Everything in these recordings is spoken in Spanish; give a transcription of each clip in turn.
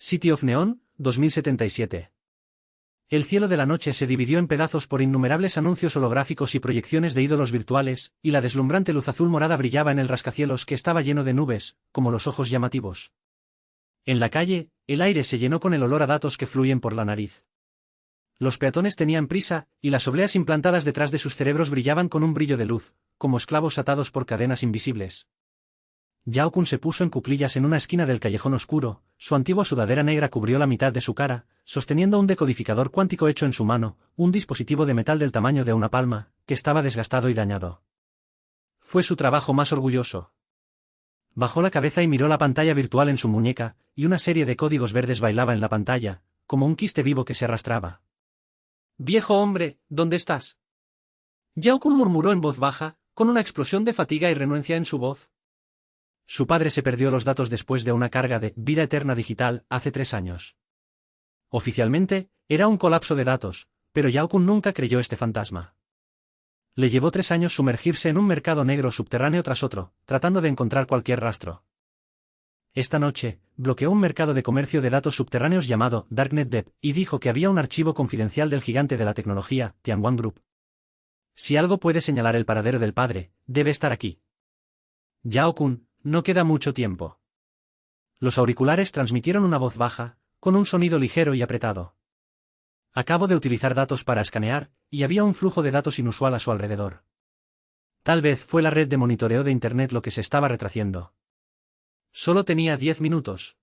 City of Neon, 2077. El cielo de la noche se dividió en pedazos por innumerables anuncios holográficos y proyecciones de ídolos virtuales, y la deslumbrante luz azul morada brillaba en el rascacielos que estaba lleno de nubes, como los ojos llamativos. En la calle, el aire se llenó con el olor a datos que fluyen por la nariz. Los peatones tenían prisa, y las obleas implantadas detrás de sus cerebros brillaban con un brillo de luz, como esclavos atados por cadenas invisibles. Yao Kun se puso en cuclillas en una esquina del callejón oscuro, su antigua sudadera negra cubrió la mitad de su cara, sosteniendo un decodificador cuántico hecho en su mano, un dispositivo de metal del tamaño de una palma, que estaba desgastado y dañado. Fue su trabajo más orgulloso. Bajó la cabeza y miró la pantalla virtual en su muñeca, y una serie de códigos verdes bailaba en la pantalla, como un quiste vivo que se arrastraba. «Viejo hombre, ¿dónde estás?». Yao Kun murmuró en voz baja, con una explosión de fatiga y renuencia en su voz. Su padre se perdió los datos después de una carga de vida eterna digital hace 3 años. Oficialmente, era un colapso de datos, pero Yao Kun nunca creyó este fantasma. Le llevó 3 años sumergirse en un mercado negro subterráneo tras otro, tratando de encontrar cualquier rastro. Esta noche, bloqueó un mercado de comercio de datos subterráneos llamado Darknet Deep, y dijo que había un archivo confidencial del gigante de la tecnología, Tianwan Group. Si algo puede señalar el paradero del padre, debe estar aquí. Yao Kun, no queda mucho tiempo. Los auriculares transmitieron una voz baja, con un sonido ligero y apretado. Acabo de utilizar datos para escanear, y había un flujo de datos inusual a su alrededor. Tal vez fue la red de monitoreo de Internet lo que se estaba retraciendo. Solo tenía 10 minutos.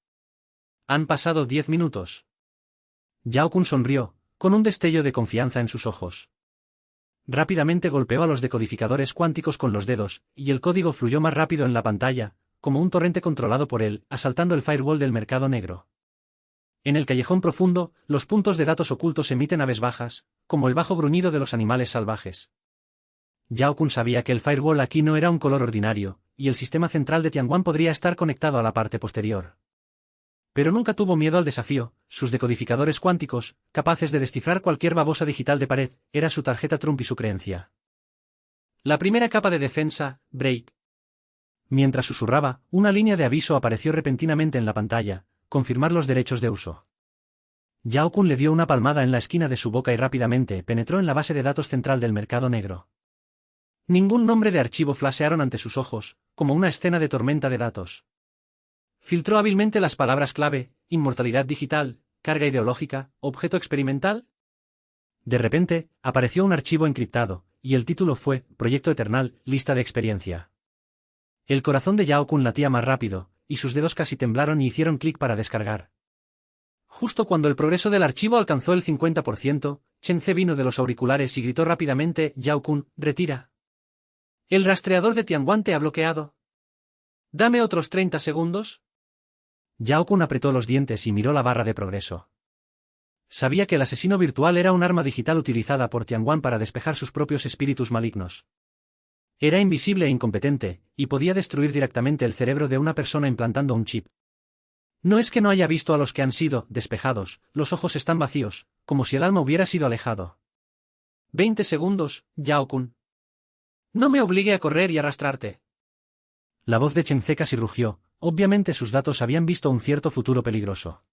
Han pasado 10 minutos. Yao Kun sonrió, con un destello de confianza en sus ojos. Rápidamente golpeó a los decodificadores cuánticos con los dedos, y el código fluyó más rápido en la pantalla, como un torrente controlado por él, asaltando el firewall del mercado negro. En el callejón profundo, los puntos de datos ocultos emiten aves bajas, como el bajo gruñido de los animales salvajes. Yao Kun sabía que el firewall aquí no era un color ordinario, y el sistema central de Tianwan podría estar conectado a la parte posterior. Pero nunca tuvo miedo al desafío, sus decodificadores cuánticos, capaces de descifrar cualquier babosa digital de pared, era su tarjeta Trump y su creencia. La primera capa de defensa, Break. Mientras susurraba, una línea de aviso apareció repentinamente en la pantalla, confirmar los derechos de uso. Yao Kun le dio una palmada en la esquina de su boca y rápidamente penetró en la base de datos central del mercado negro. Ningún nombre de archivo flashearon ante sus ojos, como una escena de tormenta de datos. Filtró hábilmente las palabras clave: inmortalidad digital, carga ideológica, objeto experimental. De repente, apareció un archivo encriptado, y el título fue Proyecto Eternal, lista de experiencia. El corazón de Yao Kun latía más rápido, y sus dedos casi temblaron y hicieron clic para descargar. Justo cuando el progreso del archivo alcanzó el 50%, Chen Ce vino de los auriculares y gritó rápidamente: Yao Kun, retira. El rastreador de Tianwan te ha bloqueado. Dame otros 30 segundos. Yao Kun apretó los dientes y miró la barra de progreso. Sabía que el asesino virtual era un arma digital utilizada por Tianwan para despejar sus propios espíritus malignos. Era invisible e incompetente, y podía destruir directamente el cerebro de una persona implantando un chip. No es que no haya visto a los que han sido despejados, los ojos están vacíos, como si el alma hubiera sido alejado. 20 segundos, Yao Kun. No me obligue a correr y arrastrarte. La voz de Chen Ce casi rugió, obviamente sus datos habían visto un cierto futuro peligroso.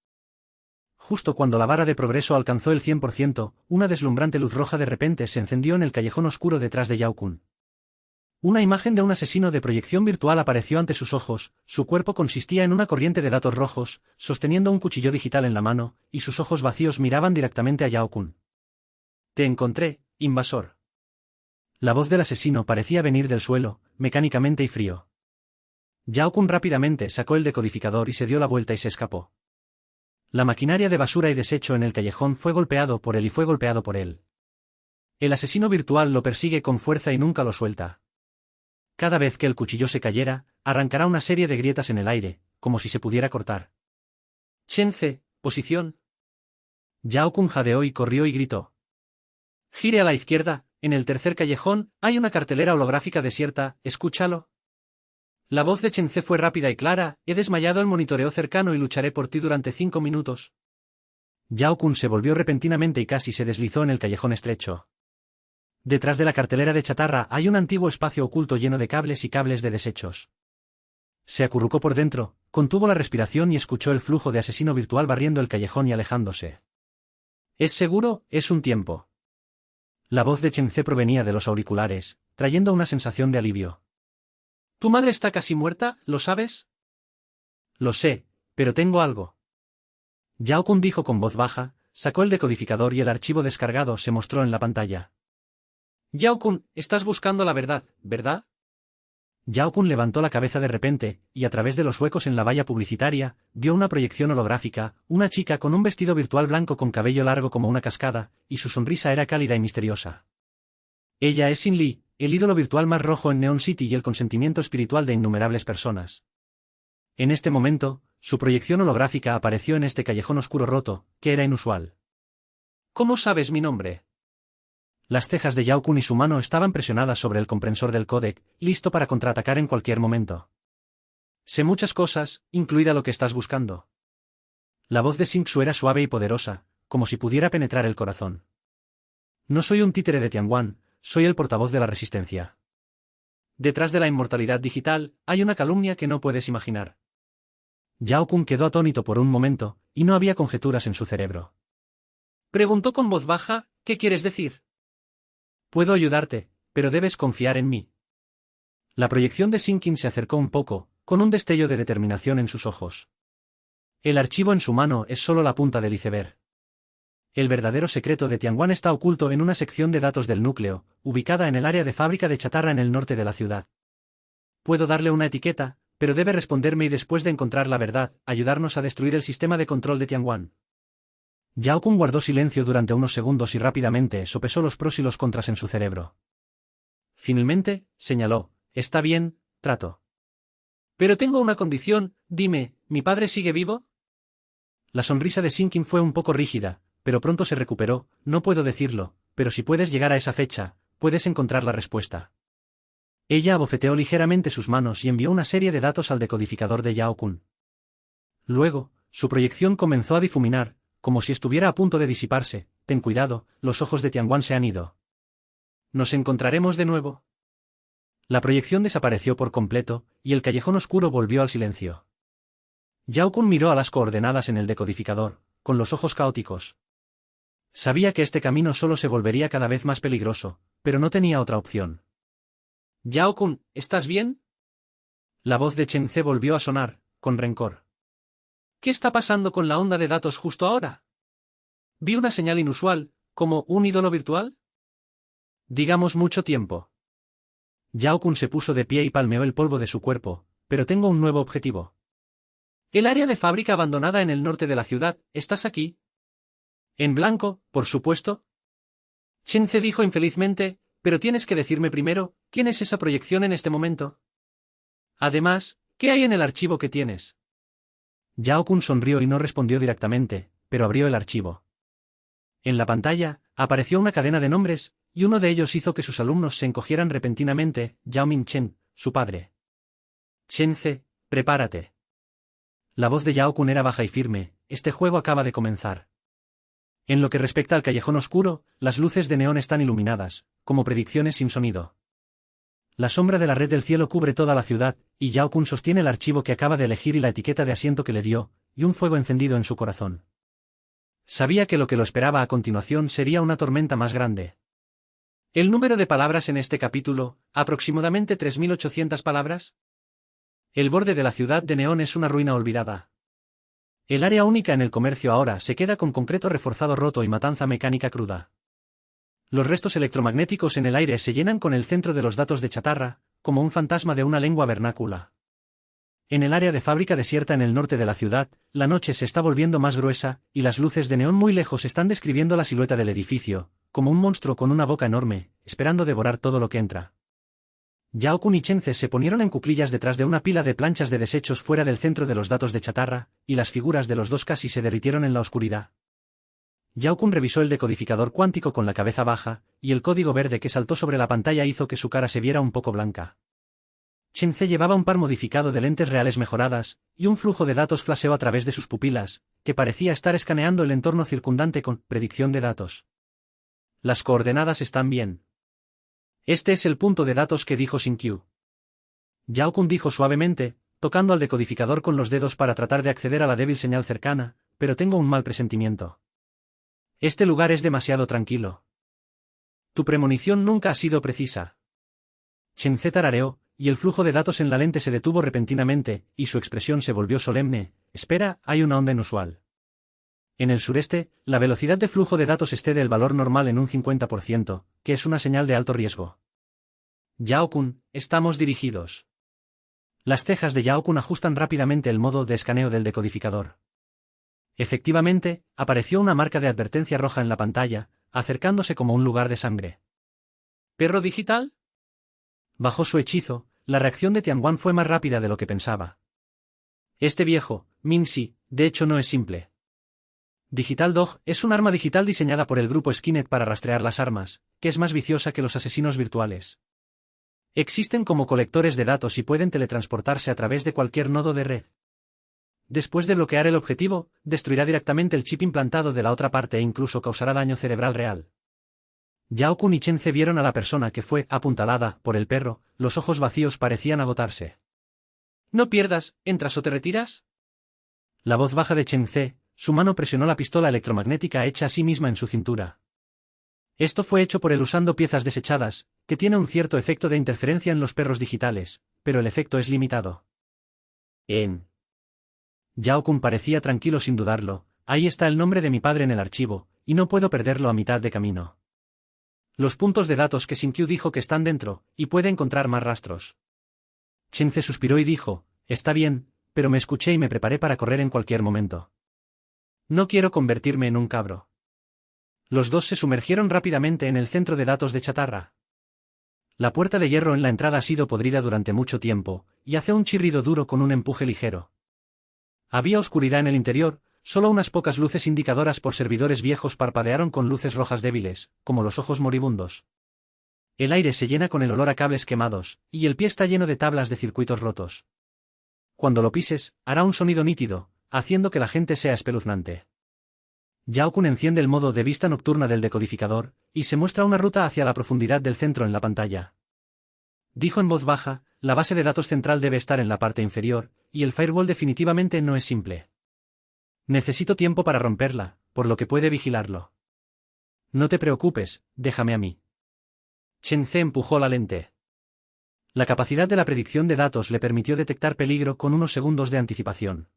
Justo cuando la barra de progreso alcanzó el 100%, una deslumbrante luz roja de repente se encendió en el callejón oscuro detrás de Yao Kun. Una imagen de un asesino de proyección virtual apareció ante sus ojos, su cuerpo consistía en una corriente de datos rojos, sosteniendo un cuchillo digital en la mano, y sus ojos vacíos miraban directamente a Yao Kun. Te encontré, invasor. La voz del asesino parecía venir del suelo, mecánicamente y frío. Yao Kun rápidamente sacó el decodificador y se dio la vuelta y se escapó. La maquinaria de basura y desecho en el callejón fue golpeado por él y fue golpeado por él. El asesino virtual lo persigue con fuerza y nunca lo suelta. Cada vez que el cuchillo se cayera, arrancará una serie de grietas en el aire, como si se pudiera cortar. Chen Ce, posición. Yao Kun jadeó y corrió y gritó. Gire a la izquierda, en el tercer callejón, hay una cartelera holográfica desierta, escúchalo. La voz de Chen Ce fue rápida y clara: he desmayado el monitoreo cercano y lucharé por ti durante 5 minutos. Yao Kun se volvió repentinamente y casi se deslizó en el callejón estrecho. Detrás de la cartelera de chatarra hay un antiguo espacio oculto lleno de cables y cables de desechos. Se acurrucó por dentro, Contuvo la respiración y escuchó el flujo de asesino virtual barriendo el callejón y alejándose. ¿Es seguro? Es un tiempo. La voz de Chen Ce provenía de los auriculares, trayendo una sensación de alivio. ¿Tu madre está casi muerta, lo sabes? Lo sé, pero tengo algo. Yao Kun dijo con voz baja, sacó el decodificador y el archivo descargado se mostró en la pantalla. Yao Kun, estás buscando la verdad, ¿verdad? Yao Kun levantó la cabeza de repente, y a través de los huecos en la valla publicitaria, vio una proyección holográfica, una chica con un vestido virtual blanco con cabello largo como una cascada, y su sonrisa era cálida y misteriosa. Ella es Xin Li, el ídolo virtual más rojo en Neon City y el consentimiento espiritual de innumerables personas. En este momento, su proyección holográfica apareció en este callejón oscuro roto, que era inusual. ¿Cómo sabes mi nombre? Las cejas de Yao Kun y su mano estaban presionadas sobre el comprensor del códec, listo para contraatacar en cualquier momento. Sé muchas cosas, incluida lo que estás buscando. La voz de Xing Xu era suave y poderosa, como si pudiera penetrar el corazón. No soy un títere de Tianguan, soy el portavoz de la resistencia. Detrás de la inmortalidad digital, hay una calumnia que no puedes imaginar. Yao Kun quedó atónito por un momento, y no había conjeturas en su cerebro. Preguntó con voz baja, ¿qué quieres decir? Puedo ayudarte, pero debes confiar en mí. La proyección de Sinkin se acercó un poco, con un destello de determinación en sus ojos. El archivo en su mano es solo la punta del iceberg. El verdadero secreto de Tianguan está oculto en una sección de datos del núcleo, ubicada en el área de fábrica de chatarra en el norte de la ciudad. Puedo darle una etiqueta, pero debe responderme y después de encontrar la verdad, ayudarnos a destruir el sistema de control de Tianguan. Yao Kun guardó silencio durante unos segundos y rápidamente sopesó los pros y los contras en su cerebro. Finalmente, señaló, está bien, trato. Pero tengo una condición, dime, ¿mi padre sigue vivo? La sonrisa de Sinkin fue un poco rígida, pero pronto se recuperó, no puedo decirlo, pero si puedes llegar a esa fecha, puedes encontrar la respuesta. Ella abofeteó ligeramente sus manos y envió una serie de datos al decodificador de Yao Kun. Luego, su proyección comenzó a difuminar, como si estuviera a punto de disiparse. Ten cuidado, los ojos de Tianguan se han ido. ¿Nos encontraremos de nuevo? La proyección desapareció por completo, y el callejón oscuro volvió al silencio. Yao Kun miró a las coordenadas en el decodificador, con los ojos caóticos. Sabía que este camino solo se volvería cada vez más peligroso, pero no tenía otra opción. Yao Kun, ¿estás bien? La voz de Chen Ce volvió a sonar, con rencor. ¿Qué está pasando con la onda de datos justo ahora? Vi una señal inusual, como un ídolo virtual. Digamos mucho tiempo. Yao Kun se puso de pie y palmeó el polvo de su cuerpo, pero tengo un nuevo objetivo. El área de fábrica abandonada en el norte de la ciudad, ¿estás aquí? En blanco, por supuesto. Chen Ce dijo infelizmente, pero tienes que decirme primero, ¿quién es esa proyección en este momento? Además, ¿qué hay en el archivo que tienes? Yao Kun sonrió y no respondió directamente, pero abrió el archivo. En la pantalla, apareció una cadena de nombres, y uno de ellos hizo que sus alumnos se encogieran repentinamente. Yao Ming Chen, su padre. Chen Ce, prepárate. La voz de Yao Kun era baja y firme, este juego acaba de comenzar. En lo que respecta al callejón oscuro, las luces de neón están iluminadas, como predicciones sin sonido. La sombra de la red del cielo cubre toda la ciudad, y Yao Kun sostiene el archivo que acaba de elegir y la etiqueta de asiento que le dio, y un fuego encendido en su corazón. Sabía que lo que lo esperaba a continuación sería una tormenta más grande. El número de palabras en este capítulo, aproximadamente 3.800 palabras. El borde de la ciudad de neón es una ruina olvidada. El área única en el comercio ahora se queda con concreto reforzado roto y matanza mecánica cruda. Los restos electromagnéticos en el aire se llenan con el centro de los datos de chatarra, como un fantasma de una lengua vernácula. En el área de fábrica desierta en el norte de la ciudad, la noche se está volviendo más gruesa, y las luces de neón muy lejos están describiendo la silueta del edificio, como un monstruo con una boca enorme, esperando devorar todo lo que entra. Yao Kun y Chen Ce se ponieron en cuclillas detrás de una pila de planchas de desechos fuera del centro de los datos de chatarra, y las figuras de los dos casi se derritieron en la oscuridad. Yao Kun revisó el decodificador cuántico con la cabeza baja, y el código verde que saltó sobre la pantalla hizo que su cara se viera un poco blanca. Chen Ce llevaba un par modificado de lentes reales mejoradas, y un flujo de datos flasheó a través de sus pupilas, que parecía estar escaneando el entorno circundante con predicción de datos. Las coordenadas están bien. Este es el punto de datos que dijo Xin Qiu. Yao Kun dijo suavemente, tocando al decodificador con los dedos para tratar de acceder a la débil señal cercana, pero tengo un mal presentimiento. Este lugar es demasiado tranquilo. Tu premonición nunca ha sido precisa. Chen Ce tarareó, y el flujo de datos en la lente se detuvo repentinamente, y su expresión se volvió solemne. Espera, hay una onda inusual. En el sureste, la velocidad de flujo de datos excede el valor normal en un 50%, que es una señal de alto riesgo. Yao-kun, estamos dirigidos. Las cejas de Yao-kun ajustan rápidamente el modo de escaneo del decodificador. Efectivamente, apareció una marca de advertencia roja en la pantalla, acercándose como un lugar de sangre. ¿Perro digital? Bajo su hechizo, la reacción de Tianguan fue más rápida de lo que pensaba. Este viejo, Min-Si, de hecho no es simple. Digital Dog es un arma digital diseñada por el grupo Skynet para rastrear las armas, que es más viciosa que los asesinos virtuales. Existen como colectores de datos y pueden teletransportarse a través de cualquier nodo de red. Después de bloquear el objetivo, destruirá directamente el chip implantado de la otra parte e incluso causará daño cerebral real. Yao-kun y Chen Ce vieron a la persona que fue apuntalada por el perro, los ojos vacíos parecían agotarse. «No pierdas, ¿entras o te retiras?» La voz baja de Chen Ce, su mano presionó la pistola electromagnética hecha a sí misma en su cintura. Esto fue hecho por él usando piezas desechadas, que tiene un cierto efecto de interferencia en los perros digitales, pero el efecto es limitado. Yao-kun parecía tranquilo sin dudarlo. Ahí está el nombre de mi padre en el archivo, y no puedo perderlo a mitad de camino. Los puntos de datos que Shinkyu dijo que están dentro, y puede encontrar más rastros. Chen Ce suspiró y dijo, está bien, pero me escuché y me preparé para correr en cualquier momento. No quiero convertirme en un cabro. Los dos se sumergieron rápidamente en el centro de datos de chatarra. La puerta de hierro en la entrada ha sido podrida durante mucho tiempo, y hace un chirrido duro con un empuje ligero. Había oscuridad en el interior, solo unas pocas luces indicadoras por servidores viejos parpadearon con luces rojas débiles, como los ojos moribundos. El aire se llena con el olor a cables quemados, y el pie está lleno de tablas de circuitos rotos. Cuando lo pises, hará un sonido nítido, haciendo que la gente sea espeluznante. Yao-kun enciende el modo de vista nocturna del decodificador, y se muestra una ruta hacia la profundidad del centro en la pantalla. Dijo en voz baja, la base de datos central debe estar en la parte inferior, y el firewall definitivamente no es simple. Necesito tiempo para romperla, por lo que puede vigilarlo. No te preocupes, déjame a mí. Chen Ce empujó la lente. La capacidad de la predicción de datos le permitió detectar peligro con unos segundos de anticipación.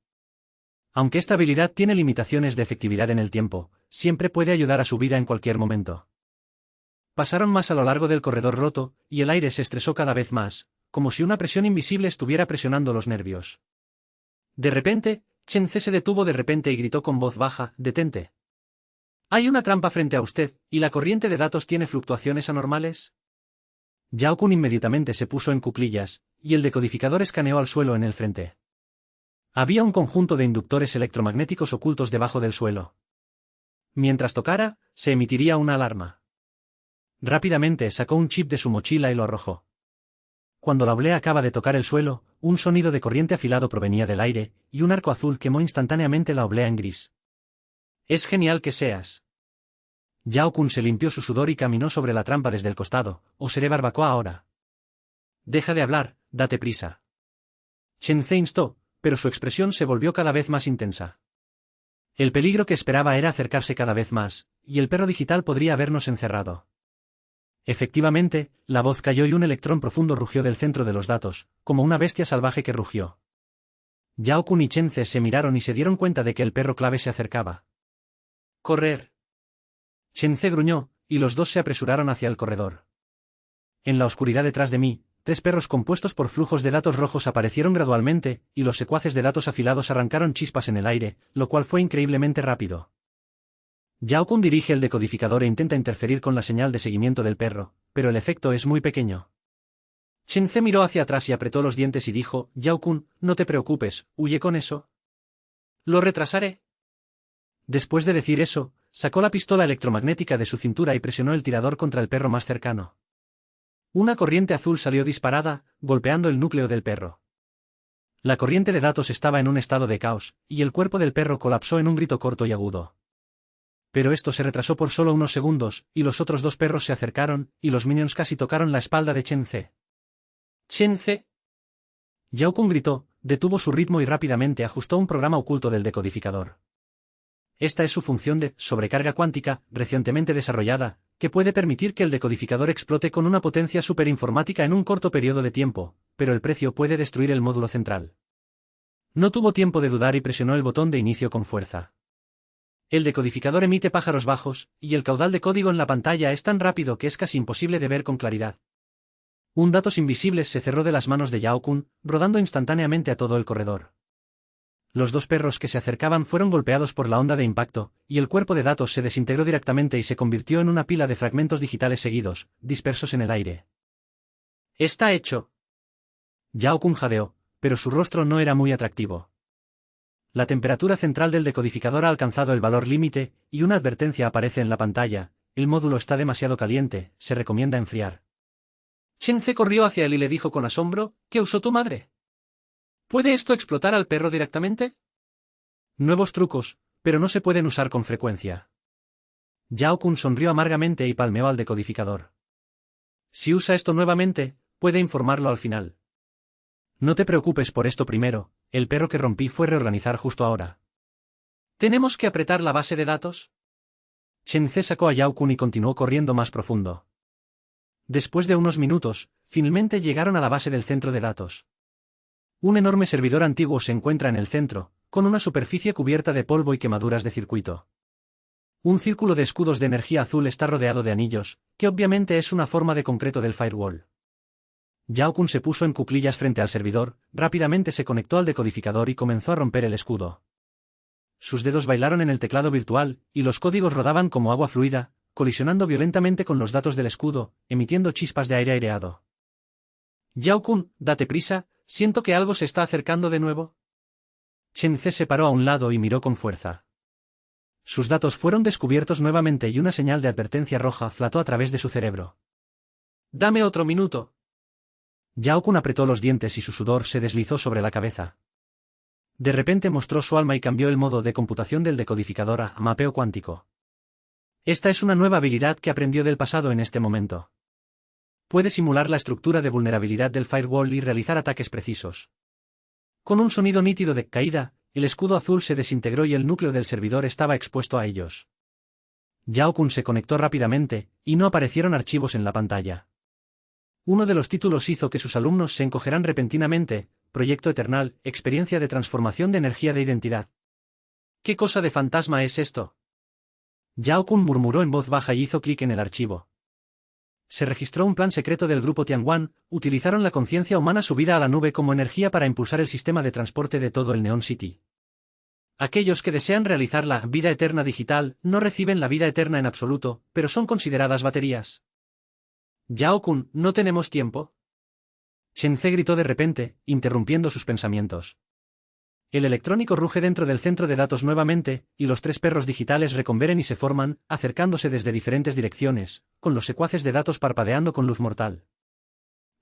Aunque esta habilidad tiene limitaciones de efectividad en el tiempo, siempre puede ayudar a su vida en cualquier momento. Pasaron más a lo largo del corredor roto, y el aire se estresó cada vez más, como si una presión invisible estuviera presionando los nervios. De repente, Chen Ce se detuvo de repente y gritó con voz baja, «Detente. Hay una trampa frente a usted, y la corriente de datos tiene fluctuaciones anormales». Yao-kun inmediatamente se puso en cuclillas, y el decodificador escaneó al suelo en el frente. Había un conjunto de inductores electromagnéticos ocultos debajo del suelo. Mientras tocara, se emitiría una alarma. Rápidamente sacó un chip de su mochila y lo arrojó. Cuando la oblea acaba de tocar el suelo, un sonido de corriente afilado provenía del aire, y un arco azul quemó instantáneamente la oblea en gris. «Es genial que seas». Yao-kun se limpió su sudor y caminó sobre la trampa desde el costado. «O seré barbacoa ahora». «Deja de hablar, date prisa». Chen Ce instó, pero su expresión se volvió cada vez más intensa. El peligro que esperaba era acercarse cada vez más, y el perro digital podría habernos encerrado. Efectivamente, la voz cayó y un electrón profundo rugió del centro de los datos, como una bestia salvaje que rugió. Yao-kun y Chen Ce se miraron y se dieron cuenta de que el perro clave se acercaba. «¡Correr!». Chen Ce gruñó, y los dos se apresuraron hacia el corredor. En la oscuridad detrás de mí, 3 perros compuestos por flujos de datos rojos aparecieron gradualmente, y los secuaces de datos afilados arrancaron chispas en el aire, lo cual fue increíblemente rápido. Yao-kun dirige el decodificador e intenta interferir con la señal de seguimiento del perro, pero el efecto es muy pequeño. Chen Ce miró hacia atrás y apretó los dientes y dijo, «Yao-kun, no te preocupes, huye con eso. Lo retrasaré». Después de decir eso, sacó la pistola electromagnética de su cintura y presionó el tirador contra el perro más cercano. Una corriente azul salió disparada, golpeando el núcleo del perro. La corriente de datos estaba en un estado de caos, y el cuerpo del perro colapsó en un grito corto y agudo. Pero esto se retrasó por solo unos segundos, y los otros 2 perros se acercaron, y los minions casi tocaron la espalda de Chen Ce. «¡Chen Ce!». Yao-kun gritó, detuvo su ritmo y rápidamente ajustó un programa oculto del decodificador. Esta es su función de sobrecarga cuántica, recientemente desarrollada, que puede permitir que el decodificador explote con una potencia superinformática en un corto periodo de tiempo, pero el precio puede destruir el módulo central. No tuvo tiempo de dudar y presionó el botón de inicio con fuerza. El decodificador emite pájaros bajos, y el caudal de código en la pantalla es tan rápido que es casi imposible de ver con claridad. Un datos invisibles se cerró de las manos de Yao Kun, rodando instantáneamente a todo el corredor. Los dos perros que se acercaban fueron golpeados por la onda de impacto, y el cuerpo de datos se desintegró directamente y se convirtió en una pila de fragmentos digitales seguidos, dispersos en el aire. «Está hecho». Yao Kun jadeó, pero su rostro no era muy atractivo. La temperatura central del decodificador ha alcanzado el valor límite, y una advertencia aparece en la pantalla: el módulo está demasiado caliente, se recomienda enfriar. Chen Ce corrió hacia él y le dijo con asombro: «¿Qué usó tu madre? ¿Puede esto explotar al perro directamente?» Nuevos trucos, pero no se pueden usar con frecuencia. Yao Kun sonrió amargamente y palmeó al decodificador. Si usa esto nuevamente, puede informarlo al final. No te preocupes por esto primero, el perro que rompí fue reorganizar justo ahora. ¿Tenemos que apretar la base de datos? Chen Ce sacó a Yao Kun y continuó corriendo más profundo. Después de unos minutos, finalmente llegaron a la base del centro de datos. Un enorme servidor antiguo se encuentra en el centro, con una superficie cubierta de polvo y quemaduras de circuito. Un círculo de escudos de energía azul está rodeado de anillos, que obviamente es una forma de concreto del firewall. Yao Kun se puso en cuclillas frente al servidor, rápidamente se conectó al decodificador y comenzó a romper el escudo. Sus dedos bailaron en el teclado virtual, y los códigos rodaban como agua fluida, colisionando violentamente con los datos del escudo, emitiendo chispas de aire aireado. Yao Kun, date prisa, siento que algo se está acercando de nuevo. Chen Ce se paró a un lado y miró con fuerza. Sus datos fueron descubiertos nuevamente y una señal de advertencia roja flotó a través de su cerebro. Dame otro minuto. Yao Kun apretó los dientes y su sudor se deslizó sobre la cabeza. De repente mostró su alma y cambió el modo de computación del decodificador a mapeo cuántico. Esta es una nueva habilidad que aprendió del pasado en este momento. Puede simular la estructura de vulnerabilidad del firewall y realizar ataques precisos. Con un sonido nítido de caída, el escudo azul se desintegró y el núcleo del servidor estaba expuesto a ellos. Yao Kun se conectó rápidamente, y no aparecieron archivos en la pantalla. Uno de los títulos hizo que sus alumnos se encogeran repentinamente: Proyecto Eternal, experiencia de transformación de energía de identidad. ¿Qué cosa de fantasma es esto? Yao Kun murmuró en voz baja y hizo clic en el archivo. Se registró un plan secreto del grupo Tianguan, utilizaron la conciencia humana subida a la nube como energía para impulsar el sistema de transporte de todo el Neon City. Aquellos que desean realizar la vida eterna digital no reciben la vida eterna en absoluto, pero son consideradas baterías. Yao Kun, ¿no tenemos tiempo? Chen Ce gritó de repente, interrumpiendo sus pensamientos. El electrónico ruge dentro del centro de datos nuevamente, y los tres perros digitales reconveren y se forman, acercándose desde diferentes direcciones, con los secuaces de datos parpadeando con luz mortal.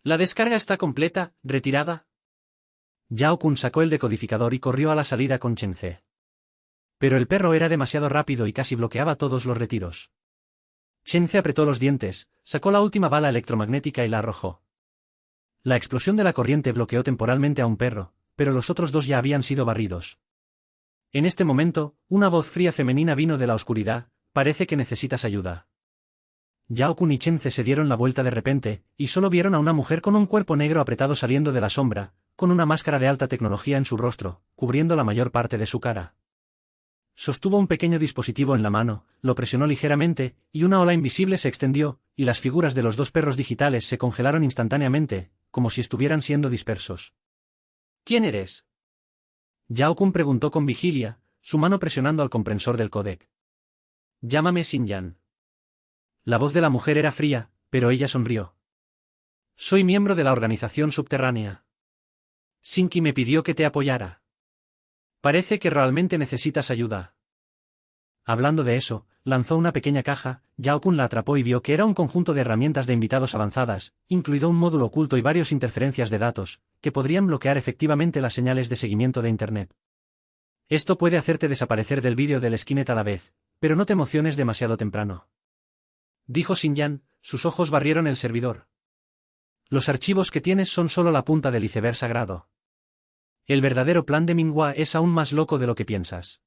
¿La descarga está completa, retirada? Yao Kun sacó el decodificador y corrió a la salida con Chen Ce. Pero el perro era demasiado rápido y casi bloqueaba todos los retiros. Chen Ce apretó los dientes, sacó la última bala electromagnética y la arrojó. La explosión de la corriente bloqueó temporalmente a un perro, pero los otros dos ya habían sido barridos. En este momento, una voz fría femenina vino de la oscuridad: parece que necesitas ayuda. Yao Kun y Chen Ce se dieron la vuelta de repente, y solo vieron a una mujer con un cuerpo negro apretado saliendo de la sombra, con una máscara de alta tecnología en su rostro, cubriendo la mayor parte de su cara. Sostuvo un pequeño dispositivo en la mano, lo presionó ligeramente, y una ola invisible se extendió, y las figuras de los dos perros digitales se congelaron instantáneamente, como si estuvieran siendo dispersos. ¿Quién eres? Yao Kun preguntó con vigilia, su mano presionando al comprensor del códec. Llámame Xinyan. La voz de la mujer era fría, pero ella sonrió. Soy miembro de la organización subterránea. Shinki me pidió que te apoyara. Parece que realmente necesitas ayuda. Hablando de eso, lanzó una pequeña caja. Yao Kun la atrapó y vio que era un conjunto de herramientas de invitados avanzadas, incluido un módulo oculto y varias interferencias de datos, que podrían bloquear efectivamente las señales de seguimiento de Internet. Esto puede hacerte desaparecer del vídeo del Skynet a la vez, pero no te emociones demasiado temprano. Dijo Xinyan, sus ojos barrieron el servidor. Los archivos que tienes son solo la punta del iceberg sagrado. El verdadero plan de Minhua es aún más loco de lo que piensas.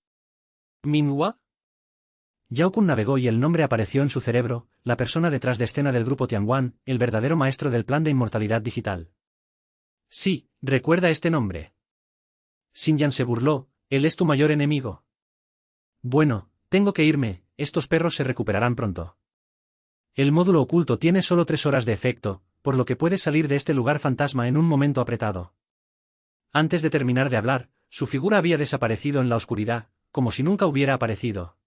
¿Minhua? Yao Kun navegó y el nombre apareció en su cerebro, la persona detrás de escena del grupo Tianguan, el verdadero maestro del plan de inmortalidad digital. Sí, recuerda este nombre. Xinyan se burló, él es tu mayor enemigo. Bueno, tengo que irme, estos perros se recuperarán pronto. El módulo oculto tiene solo 3 horas de efecto, por lo que puedes salir de este lugar fantasma en un momento apretado. Antes de terminar de hablar, su figura había desaparecido en la oscuridad, como si nunca hubiera aparecido.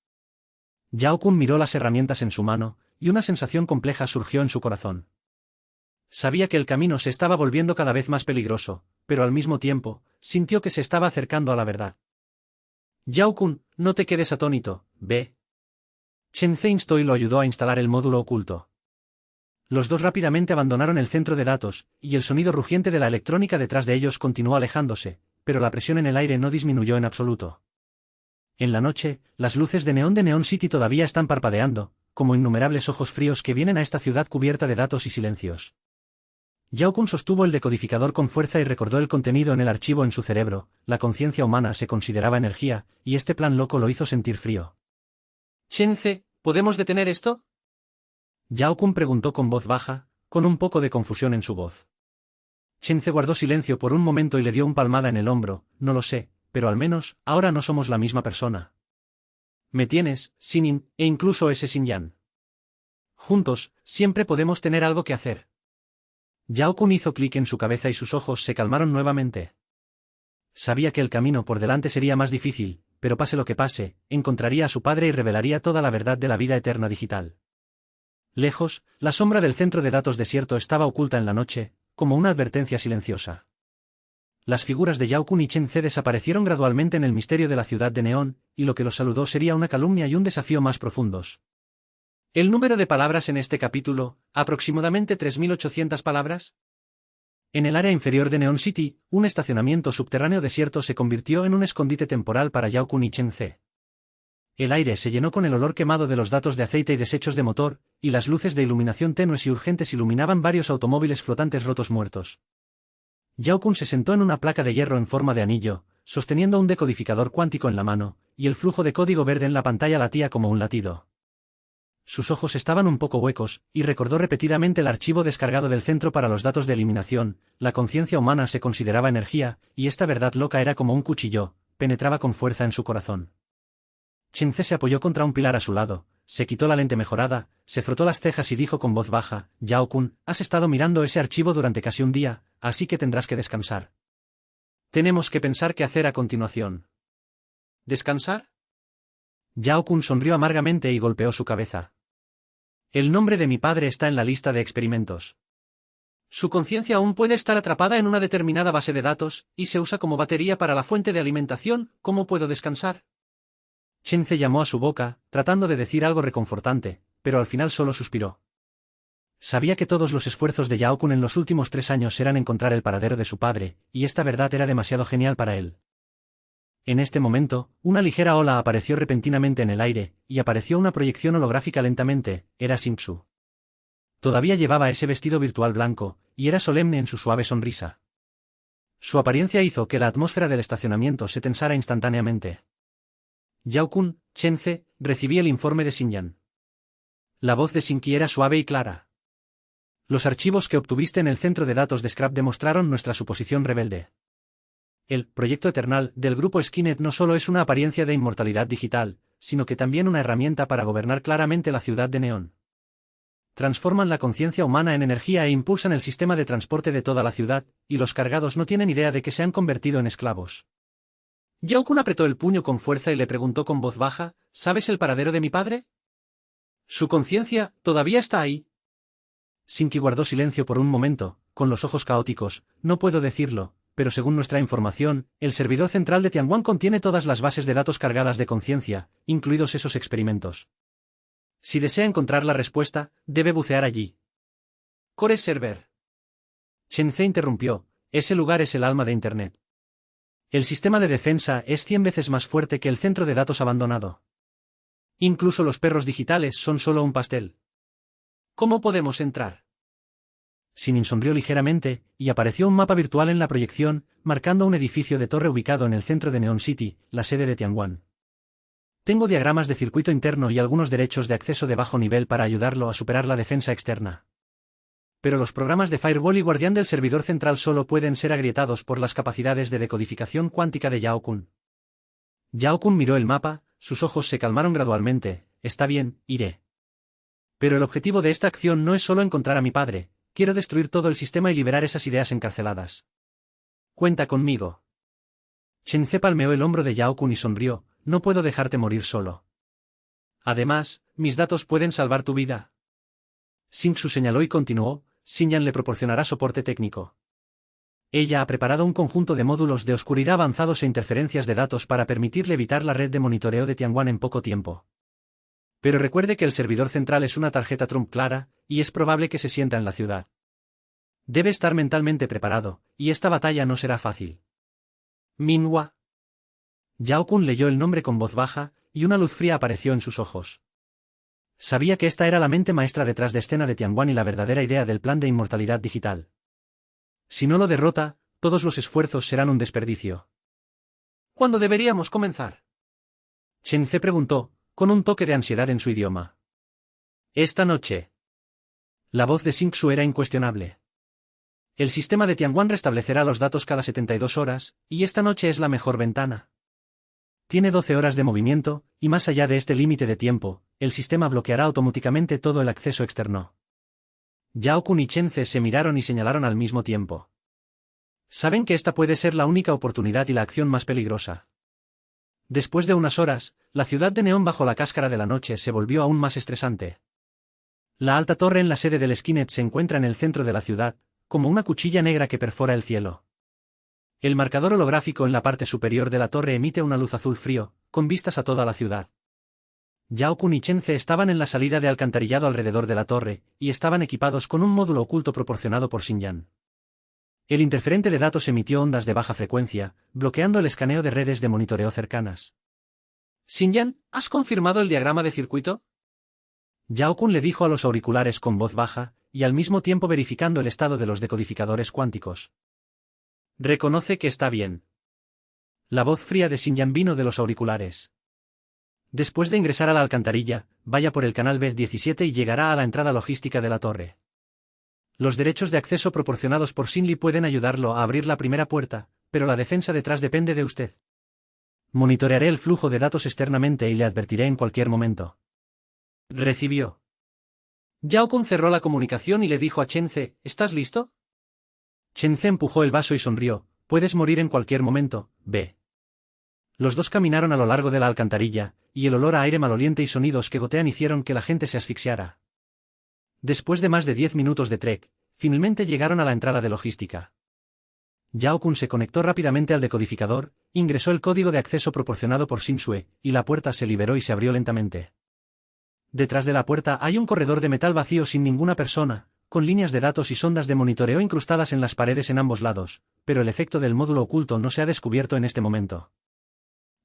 Yao Kun miró las herramientas en su mano, y una sensación compleja surgió en su corazón. Sabía que el camino se estaba volviendo cada vez más peligroso, pero al mismo tiempo, sintió que se estaba acercando a la verdad. Yao Kun, no te quedes atónito, ve. Chen Zhe instó y lo ayudó a instalar el módulo oculto. Los dos rápidamente abandonaron el centro de datos, y el sonido rugiente de la electrónica detrás de ellos continuó alejándose, pero la presión en el aire no disminuyó en absoluto. En la noche, las luces de Neon City todavía están parpadeando, como innumerables ojos fríos que vienen a esta ciudad cubierta de datos y silencios. Yao Kun sostuvo el decodificador con fuerza y recordó el contenido en el archivo en su cerebro. La conciencia humana se consideraba energía, y este plan loco lo hizo sentir frío. Chen Zhe, ¿podemos detener esto? Yao Kun preguntó con voz baja, con un poco de confusión en su voz. Chen Zhe guardó silencio por un momento y le dio una palmada en el hombro. No lo sé, pero al menos, ahora no somos la misma persona. Me tienes, Sinin, e incluso ese Xinyan. Juntos, siempre podemos tener algo que hacer. Yao Kun hizo clic en su cabeza y sus ojos se calmaron nuevamente. Sabía que el camino por delante sería más difícil, pero pase lo que pase, encontraría a su padre y revelaría toda la verdad de la vida eterna digital. Lejos, la sombra del centro de datos desierto estaba oculta en la noche, como una advertencia silenciosa. Las figuras de Yao Kun y Chen Zhe desaparecieron gradualmente en el misterio de la ciudad de Neón, y lo que los saludó sería una calumnia y un desafío más profundos. El número de palabras en este capítulo, aproximadamente 3.800 palabras. En el área inferior de Neon City, un estacionamiento subterráneo desierto se convirtió en un escondite temporal para Yao Kun y Chen Zhe. El aire se llenó con el olor quemado de los datos de aceite y desechos de motor, y las luces de iluminación tenues y urgentes iluminaban varios automóviles flotantes rotos muertos. Yao Kun se sentó en una placa de hierro en forma de anillo, sosteniendo un decodificador cuántico en la mano, y el flujo de código verde en la pantalla latía como un latido. Sus ojos estaban un poco huecos, y recordó repetidamente el archivo descargado del Centro para los Datos de Eliminación. La conciencia humana se consideraba energía, y esta verdad loca era como un cuchillo, penetraba con fuerza en su corazón. Chen Zhe se apoyó contra un pilar a su lado, se quitó la lente mejorada, se frotó las cejas y dijo con voz baja: Yao Kun, has estado mirando ese archivo durante casi un día, así que tendrás que descansar. Tenemos que pensar qué hacer a continuación. ¿Descansar? Yao Kun sonrió amargamente y golpeó su cabeza. El nombre de mi padre está en la lista de experimentos. Su conciencia aún puede estar atrapada en una determinada base de datos, y se usa como batería para la fuente de alimentación. ¿Cómo puedo descansar? Chen Zhe llamó a su boca, tratando de decir algo reconfortante, pero al final solo suspiró. Sabía que todos los esfuerzos de Yao Kun en los últimos 3 años eran encontrar el paradero de su padre, y esta verdad era demasiado genial para él. En este momento, una ligera ola apareció repentinamente en el aire, y apareció una proyección holográfica lentamente. Era Xingsu. Todavía llevaba ese vestido virtual blanco, y era solemne en su suave sonrisa. Su apariencia hizo que la atmósfera del estacionamiento se tensara instantáneamente. Yao Kun, Chen Zhe, recibí el informe de Xinyan. La voz de Xingqi era suave y clara. Los archivos que obtuviste en el centro de datos de Scrap demostraron nuestra suposición rebelde. El proyecto Eternal del grupo Skynet no solo es una apariencia de inmortalidad digital, sino que también una herramienta para gobernar claramente la ciudad de Neón. Transforman la conciencia humana en energía e impulsan el sistema de transporte de toda la ciudad, y los cargados no tienen idea de que se han convertido en esclavos. Yao Kun apretó el puño con fuerza y le preguntó con voz baja: ¿Sabes el paradero de mi padre? ¿Su conciencia todavía está ahí? Xingqi guardó silencio por un momento, con los ojos caóticos. No puedo decirlo, pero según nuestra información, el servidor central de Tianguan contiene todas las bases de datos cargadas de conciencia, incluidos esos experimentos. Si desea encontrar la respuesta, debe bucear allí. Core Server. Chen Zhe interrumpió: ese lugar es el alma de Internet. El sistema de defensa es 100 veces más fuerte que el centro de datos abandonado. Incluso los perros digitales son solo un pastel. ¿Cómo podemos entrar? Sinin sonrió ligeramente, y apareció un mapa virtual en la proyección, marcando un edificio de torre ubicado en el centro de Neon City, la sede de Tianguan. Tengo diagramas de circuito interno y algunos derechos de acceso de bajo nivel para ayudarlo a superar la defensa externa. Pero los programas de Firewall y Guardián del servidor central solo pueden ser agrietados por las capacidades de decodificación cuántica de Yao Kun. Yao Kun miró el mapa, sus ojos se calmaron gradualmente. Está bien, iré. Pero el objetivo de esta acción no es solo encontrar a mi padre, quiero destruir todo el sistema y liberar esas ideas encarceladas. Cuenta conmigo. Chen Ze palmeó el hombro de Yao Kun y sonrió, no puedo dejarte morir solo. Además, mis datos pueden salvar tu vida. Xingsu señaló y continuó, Xinyan le proporcionará soporte técnico. Ella ha preparado un conjunto de módulos de oscuridad avanzados e interferencias de datos para permitirle evitar la red de monitoreo de Tianguan en poco tiempo. Pero recuerde que el servidor central es una tarjeta Trump clara, y es probable que se sienta en la ciudad. Debe estar mentalmente preparado, y esta batalla no será fácil. Minhua. Yao Kun leyó el nombre con voz baja, y una luz fría apareció en sus ojos. Sabía que esta era la mente maestra detrás de escena de Tianguan y la verdadera idea del plan de inmortalidad digital. Si no lo derrota, todos los esfuerzos serán un desperdicio. ¿Cuándo deberíamos comenzar? Chen Ze preguntó, con un toque de ansiedad en su idioma. Esta noche. La voz de Xingsu era incuestionable. El sistema de Tianguan restablecerá los datos cada 72 horas, y esta noche es la mejor ventana. Tiene 12 horas de movimiento, y más allá de este límite de tiempo, el sistema bloqueará automáticamente todo el acceso externo. Yao Kun y Chen Ze se miraron y señalaron al mismo tiempo. Saben que esta puede ser la única oportunidad y la acción más peligrosa. Después de unas horas, la ciudad de Neón bajo la cáscara de la noche se volvió aún más estresante. La alta torre en la sede del Skynet se encuentra en el centro de la ciudad, como una cuchilla negra que perfora el cielo. El marcador holográfico en la parte superior de la torre emite una luz azul frío, con vistas a toda la ciudad. Yao Kun y Chen Ze estaban en la salida de alcantarillado alrededor de la torre, y estaban equipados con un módulo oculto proporcionado por Xinyan. El interferente de datos emitió ondas de baja frecuencia, bloqueando el escaneo de redes de monitoreo cercanas. Xinyan, ¿has confirmado el diagrama de circuito? Yao Kun le dijo a los auriculares con voz baja, y al mismo tiempo verificando el estado de los decodificadores cuánticos. Reconoce que está bien. La voz fría de Xinyan vino de los auriculares. Después de ingresar a la alcantarilla, vaya por el canal B17 y llegará a la entrada logística de la torre. Los derechos de acceso proporcionados por Xinli pueden ayudarlo a abrir la primera puerta, pero la defensa detrás depende de usted. Monitorearé el flujo de datos externamente y le advertiré en cualquier momento. Recibió. Yao Kun cerró la comunicación y le dijo a Chen Ze, ¿estás listo? Chen Ze empujó el vaso y sonrió, puedes morir en cualquier momento, ve. Los dos caminaron a lo largo de la alcantarilla, y el olor a aire maloliente y sonidos que gotean hicieron que la gente se asfixiara. Después de más de 10 minutos de trek, finalmente llegaron a la entrada de logística. Yao Kun se conectó rápidamente al decodificador, ingresó el código de acceso proporcionado por Xingsu, y la puerta se liberó y se abrió lentamente. Detrás de la puerta hay un corredor de metal vacío sin ninguna persona, con líneas de datos y sondas de monitoreo incrustadas en las paredes en ambos lados, pero el efecto del módulo oculto no se ha descubierto en este momento.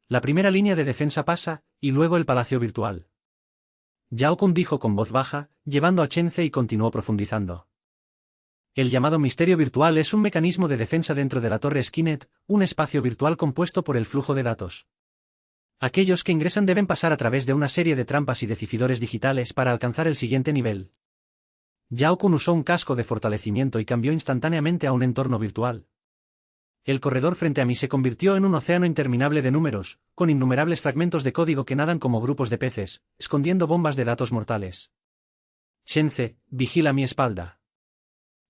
La primera línea de defensa pasa, y luego el palacio virtual. Yao Kun dijo con voz baja, llevando a Chen Ze y continuó profundizando. El llamado misterio virtual es un mecanismo de defensa dentro de la torre Skynet, un espacio virtual compuesto por el flujo de datos. Aquellos que ingresan deben pasar a través de una serie de trampas y decididores digitales para alcanzar el siguiente nivel. Yao Kun usó un casco de fortalecimiento y cambió instantáneamente a un entorno virtual. El corredor frente a mí se convirtió en un océano interminable de números, con innumerables fragmentos de código que nadan como grupos de peces, escondiendo bombas de datos mortales. Chen Ze, vigila mi espalda.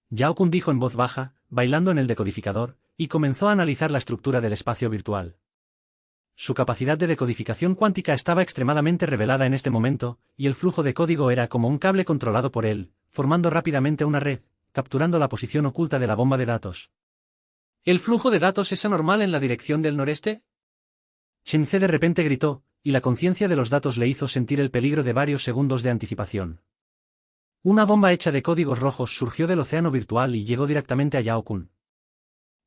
Yao Kun dijo en voz baja, bailando en el decodificador, y comenzó a analizar la estructura del espacio virtual. Su capacidad de decodificación cuántica estaba extremadamente revelada en este momento, y el flujo de código era como un cable controlado por él, formando rápidamente una red, capturando la posición oculta de la bomba de datos. ¿El flujo de datos es anormal en la dirección del noreste? Chen Ze de repente gritó, y la conciencia de los datos le hizo sentir el peligro de varios segundos de anticipación. Una bomba hecha de códigos rojos surgió del océano virtual y llegó directamente a Yao Kun.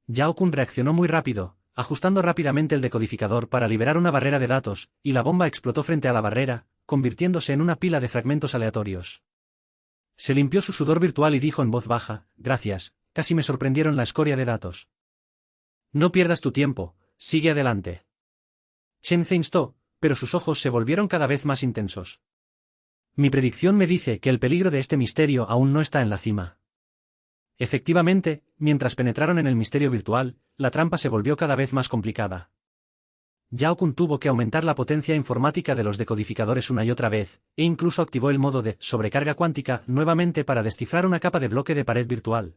Yao Kun reaccionó muy rápido, ajustando rápidamente el decodificador para liberar una barrera de datos, y la bomba explotó frente a la barrera, convirtiéndose en una pila de fragmentos aleatorios. Se limpió su sudor virtual y dijo en voz baja, gracias, casi me sorprendieron la escoria de datos. No pierdas tu tiempo, sigue adelante. Chen se instó, pero sus ojos se volvieron cada vez más intensos. Mi predicción me dice que el peligro de este misterio aún no está en la cima. Efectivamente, mientras penetraron en el misterio virtual, la trampa se volvió cada vez más complicada. Yao Kun tuvo que aumentar la potencia informática de los decodificadores una y otra vez, e incluso activó el modo de sobrecarga cuántica nuevamente para descifrar una capa de bloque de pared virtual.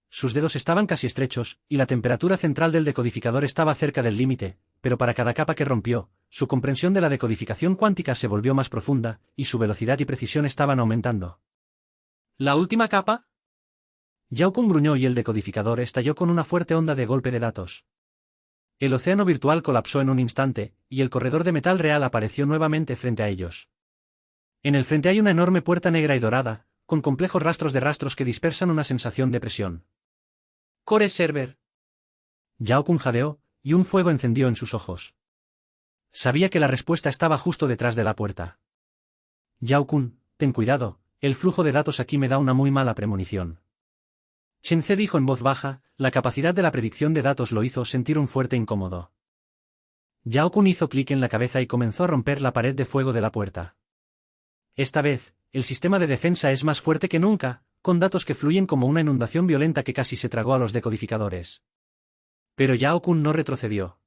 Sus dedos estaban casi estrechos, y la temperatura central del decodificador estaba cerca del límite, pero para cada capa que rompió, su comprensión de la decodificación cuántica se volvió más profunda, y su velocidad y precisión estaban aumentando. ¿La última capa? Yao Kun gruñó y el decodificador estalló con una fuerte onda de golpe de datos. El océano virtual colapsó en un instante, y el corredor de metal real apareció nuevamente frente a ellos. En el frente hay una enorme puerta negra y dorada, con complejos rastros de rastros que dispersan una sensación de presión. Core Server. Yao Kun jadeó, y un fuego encendió en sus ojos. Sabía que la respuesta estaba justo detrás de la puerta. Yao Kun, ten cuidado, el flujo de datos aquí me da una muy mala premonición. Chen Ce dijo en voz baja, la capacidad de la predicción de datos lo hizo sentir un fuerte incómodo. Yao Kun hizo clic en la cabeza y comenzó a romper la pared de fuego de la puerta. Esta vez, el sistema de defensa es más fuerte que nunca, con datos que fluyen como una inundación violenta que casi se tragó a los decodificadores. Pero Yao Kun no retrocedió.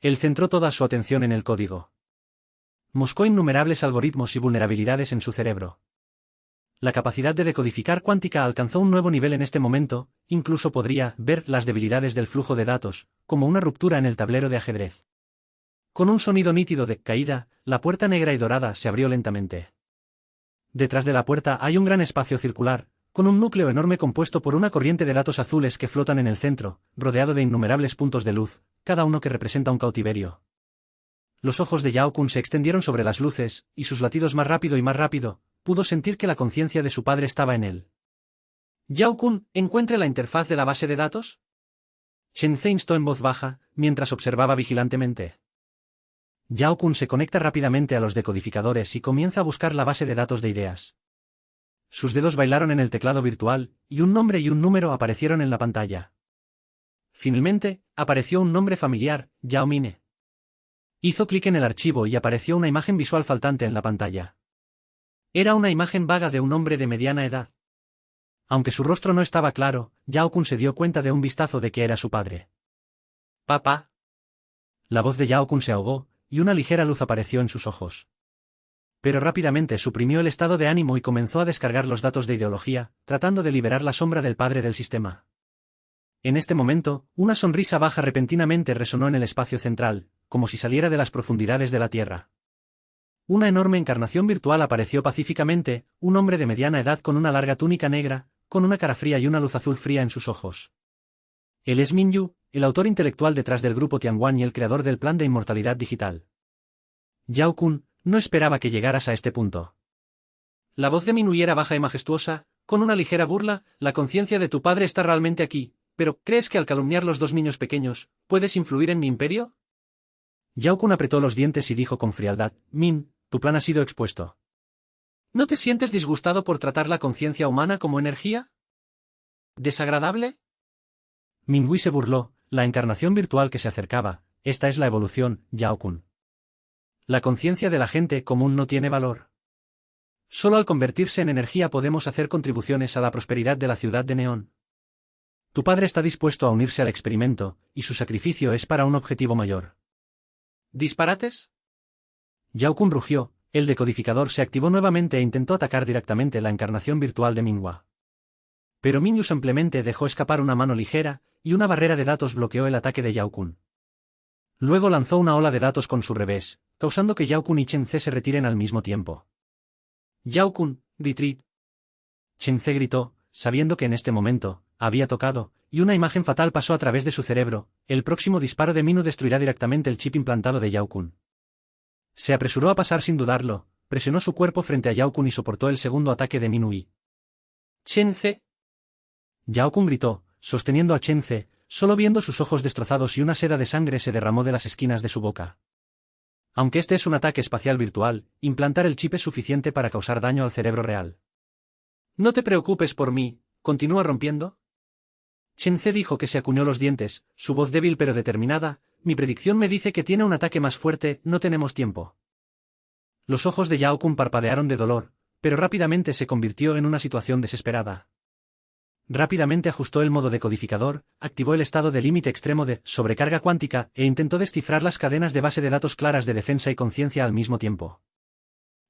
Él centró toda su atención en el código. Moscó innumerables algoritmos y vulnerabilidades en su cerebro. La capacidad de decodificar cuántica alcanzó un nuevo nivel en este momento, incluso podría ver las debilidades del flujo de datos, como una ruptura en el tablero de ajedrez. Con un sonido nítido de caída, la puerta negra y dorada se abrió lentamente. Detrás de la puerta hay un gran espacio circular, con un núcleo enorme compuesto por una corriente de datos azules que flotan en el centro, rodeado de innumerables puntos de luz, cada uno que representa un cautiverio. Los ojos de Yao Kun se extendieron sobre las luces, y sus latidos más rápido y más rápido, pudo sentir que la conciencia de su padre estaba en él. Yao Kun, ¿encuentre la interfaz de la base de datos? Chen Ce instó en voz baja, mientras observaba vigilantemente. Yao Kun se conecta rápidamente a los decodificadores y comienza a buscar la base de datos de ideas. Sus dedos bailaron en el teclado virtual, y un nombre y un número aparecieron en la pantalla. Finalmente, apareció un nombre familiar, Yao Mine. Hizo clic en el archivo y apareció una imagen visual faltante en la pantalla. Era una imagen vaga de un hombre de mediana edad. Aunque su rostro no estaba claro, Yao Kun se dio cuenta de un vistazo de que era su padre. Papá. La voz de Yao Kun se ahogó, y una ligera luz apareció en sus ojos. Pero rápidamente suprimió el estado de ánimo y comenzó a descargar los datos de ideología, tratando de liberar la sombra del padre del sistema. En este momento, una sonrisa baja repentinamente resonó en el espacio central, como si saliera de las profundidades de la Tierra. Una enorme encarnación virtual apareció pacíficamente, un hombre de mediana edad con una larga túnica negra, con una cara fría y una luz azul fría en sus ojos. Él es Min Yu, el autor intelectual detrás del grupo Tianguan y el creador del plan de inmortalidad digital. Yao Kun, no esperaba que llegaras a este punto. La voz de Min Yu era baja y majestuosa, con una ligera burla, la conciencia de tu padre está realmente aquí, pero ¿crees que al calumniar los dos niños pequeños, puedes influir en mi imperio? Yao Kun apretó los dientes y dijo con frialdad, Min, tu plan ha sido expuesto. ¿No te sientes disgustado por tratar la conciencia humana como energía? ¿Desagradable? Min Yu se burló, la encarnación virtual que se acercaba, esta es la evolución, Yao Kun. La conciencia de la gente común no tiene valor. Solo al convertirse en energía podemos hacer contribuciones a la prosperidad de la ciudad de Neón. Tu padre está dispuesto a unirse al experimento, y su sacrificio es para un objetivo mayor. ¿Disparates? Yao Kun rugió, el decodificador se activó nuevamente e intentó atacar directamente la encarnación virtual de Minhua. Pero Min Yu simplemente dejó escapar una mano ligera, y una barrera de datos bloqueó el ataque de Yao Kun. Luego lanzó una ola de datos con su revés, causando que Yao Kun y Chen Ce se retiren al mismo tiempo. Yao Kun, retreat. Chen Ce gritó, sabiendo que en este momento, había tocado, y una imagen fatal pasó a través de su cerebro, el próximo disparo de Min Yu destruirá directamente el chip implantado de Yao Kun. Se apresuró a pasar sin dudarlo, presionó su cuerpo frente a Yao Kun y soportó el segundo ataque de Min Yu. Chen Ce. Yao Kun gritó, sosteniendo a Chen Ce, solo viendo sus ojos destrozados y una seda de sangre se derramó de las esquinas de su boca. Aunque este es un ataque espacial virtual, implantar el chip es suficiente para causar daño al cerebro real. No te preocupes por mí, ¿continúa rompiendo? Chen Ce dijo que se acuñó los dientes, su voz débil pero determinada. Mi predicción me dice que tiene un ataque más fuerte, no tenemos tiempo. Los ojos de Yao Kun parpadearon de dolor, pero rápidamente se convirtió en una situación desesperada. Rápidamente ajustó el modo decodificador, activó el estado de límite extremo de sobrecarga cuántica e intentó descifrar las cadenas de base de datos claras de defensa y conciencia al mismo tiempo.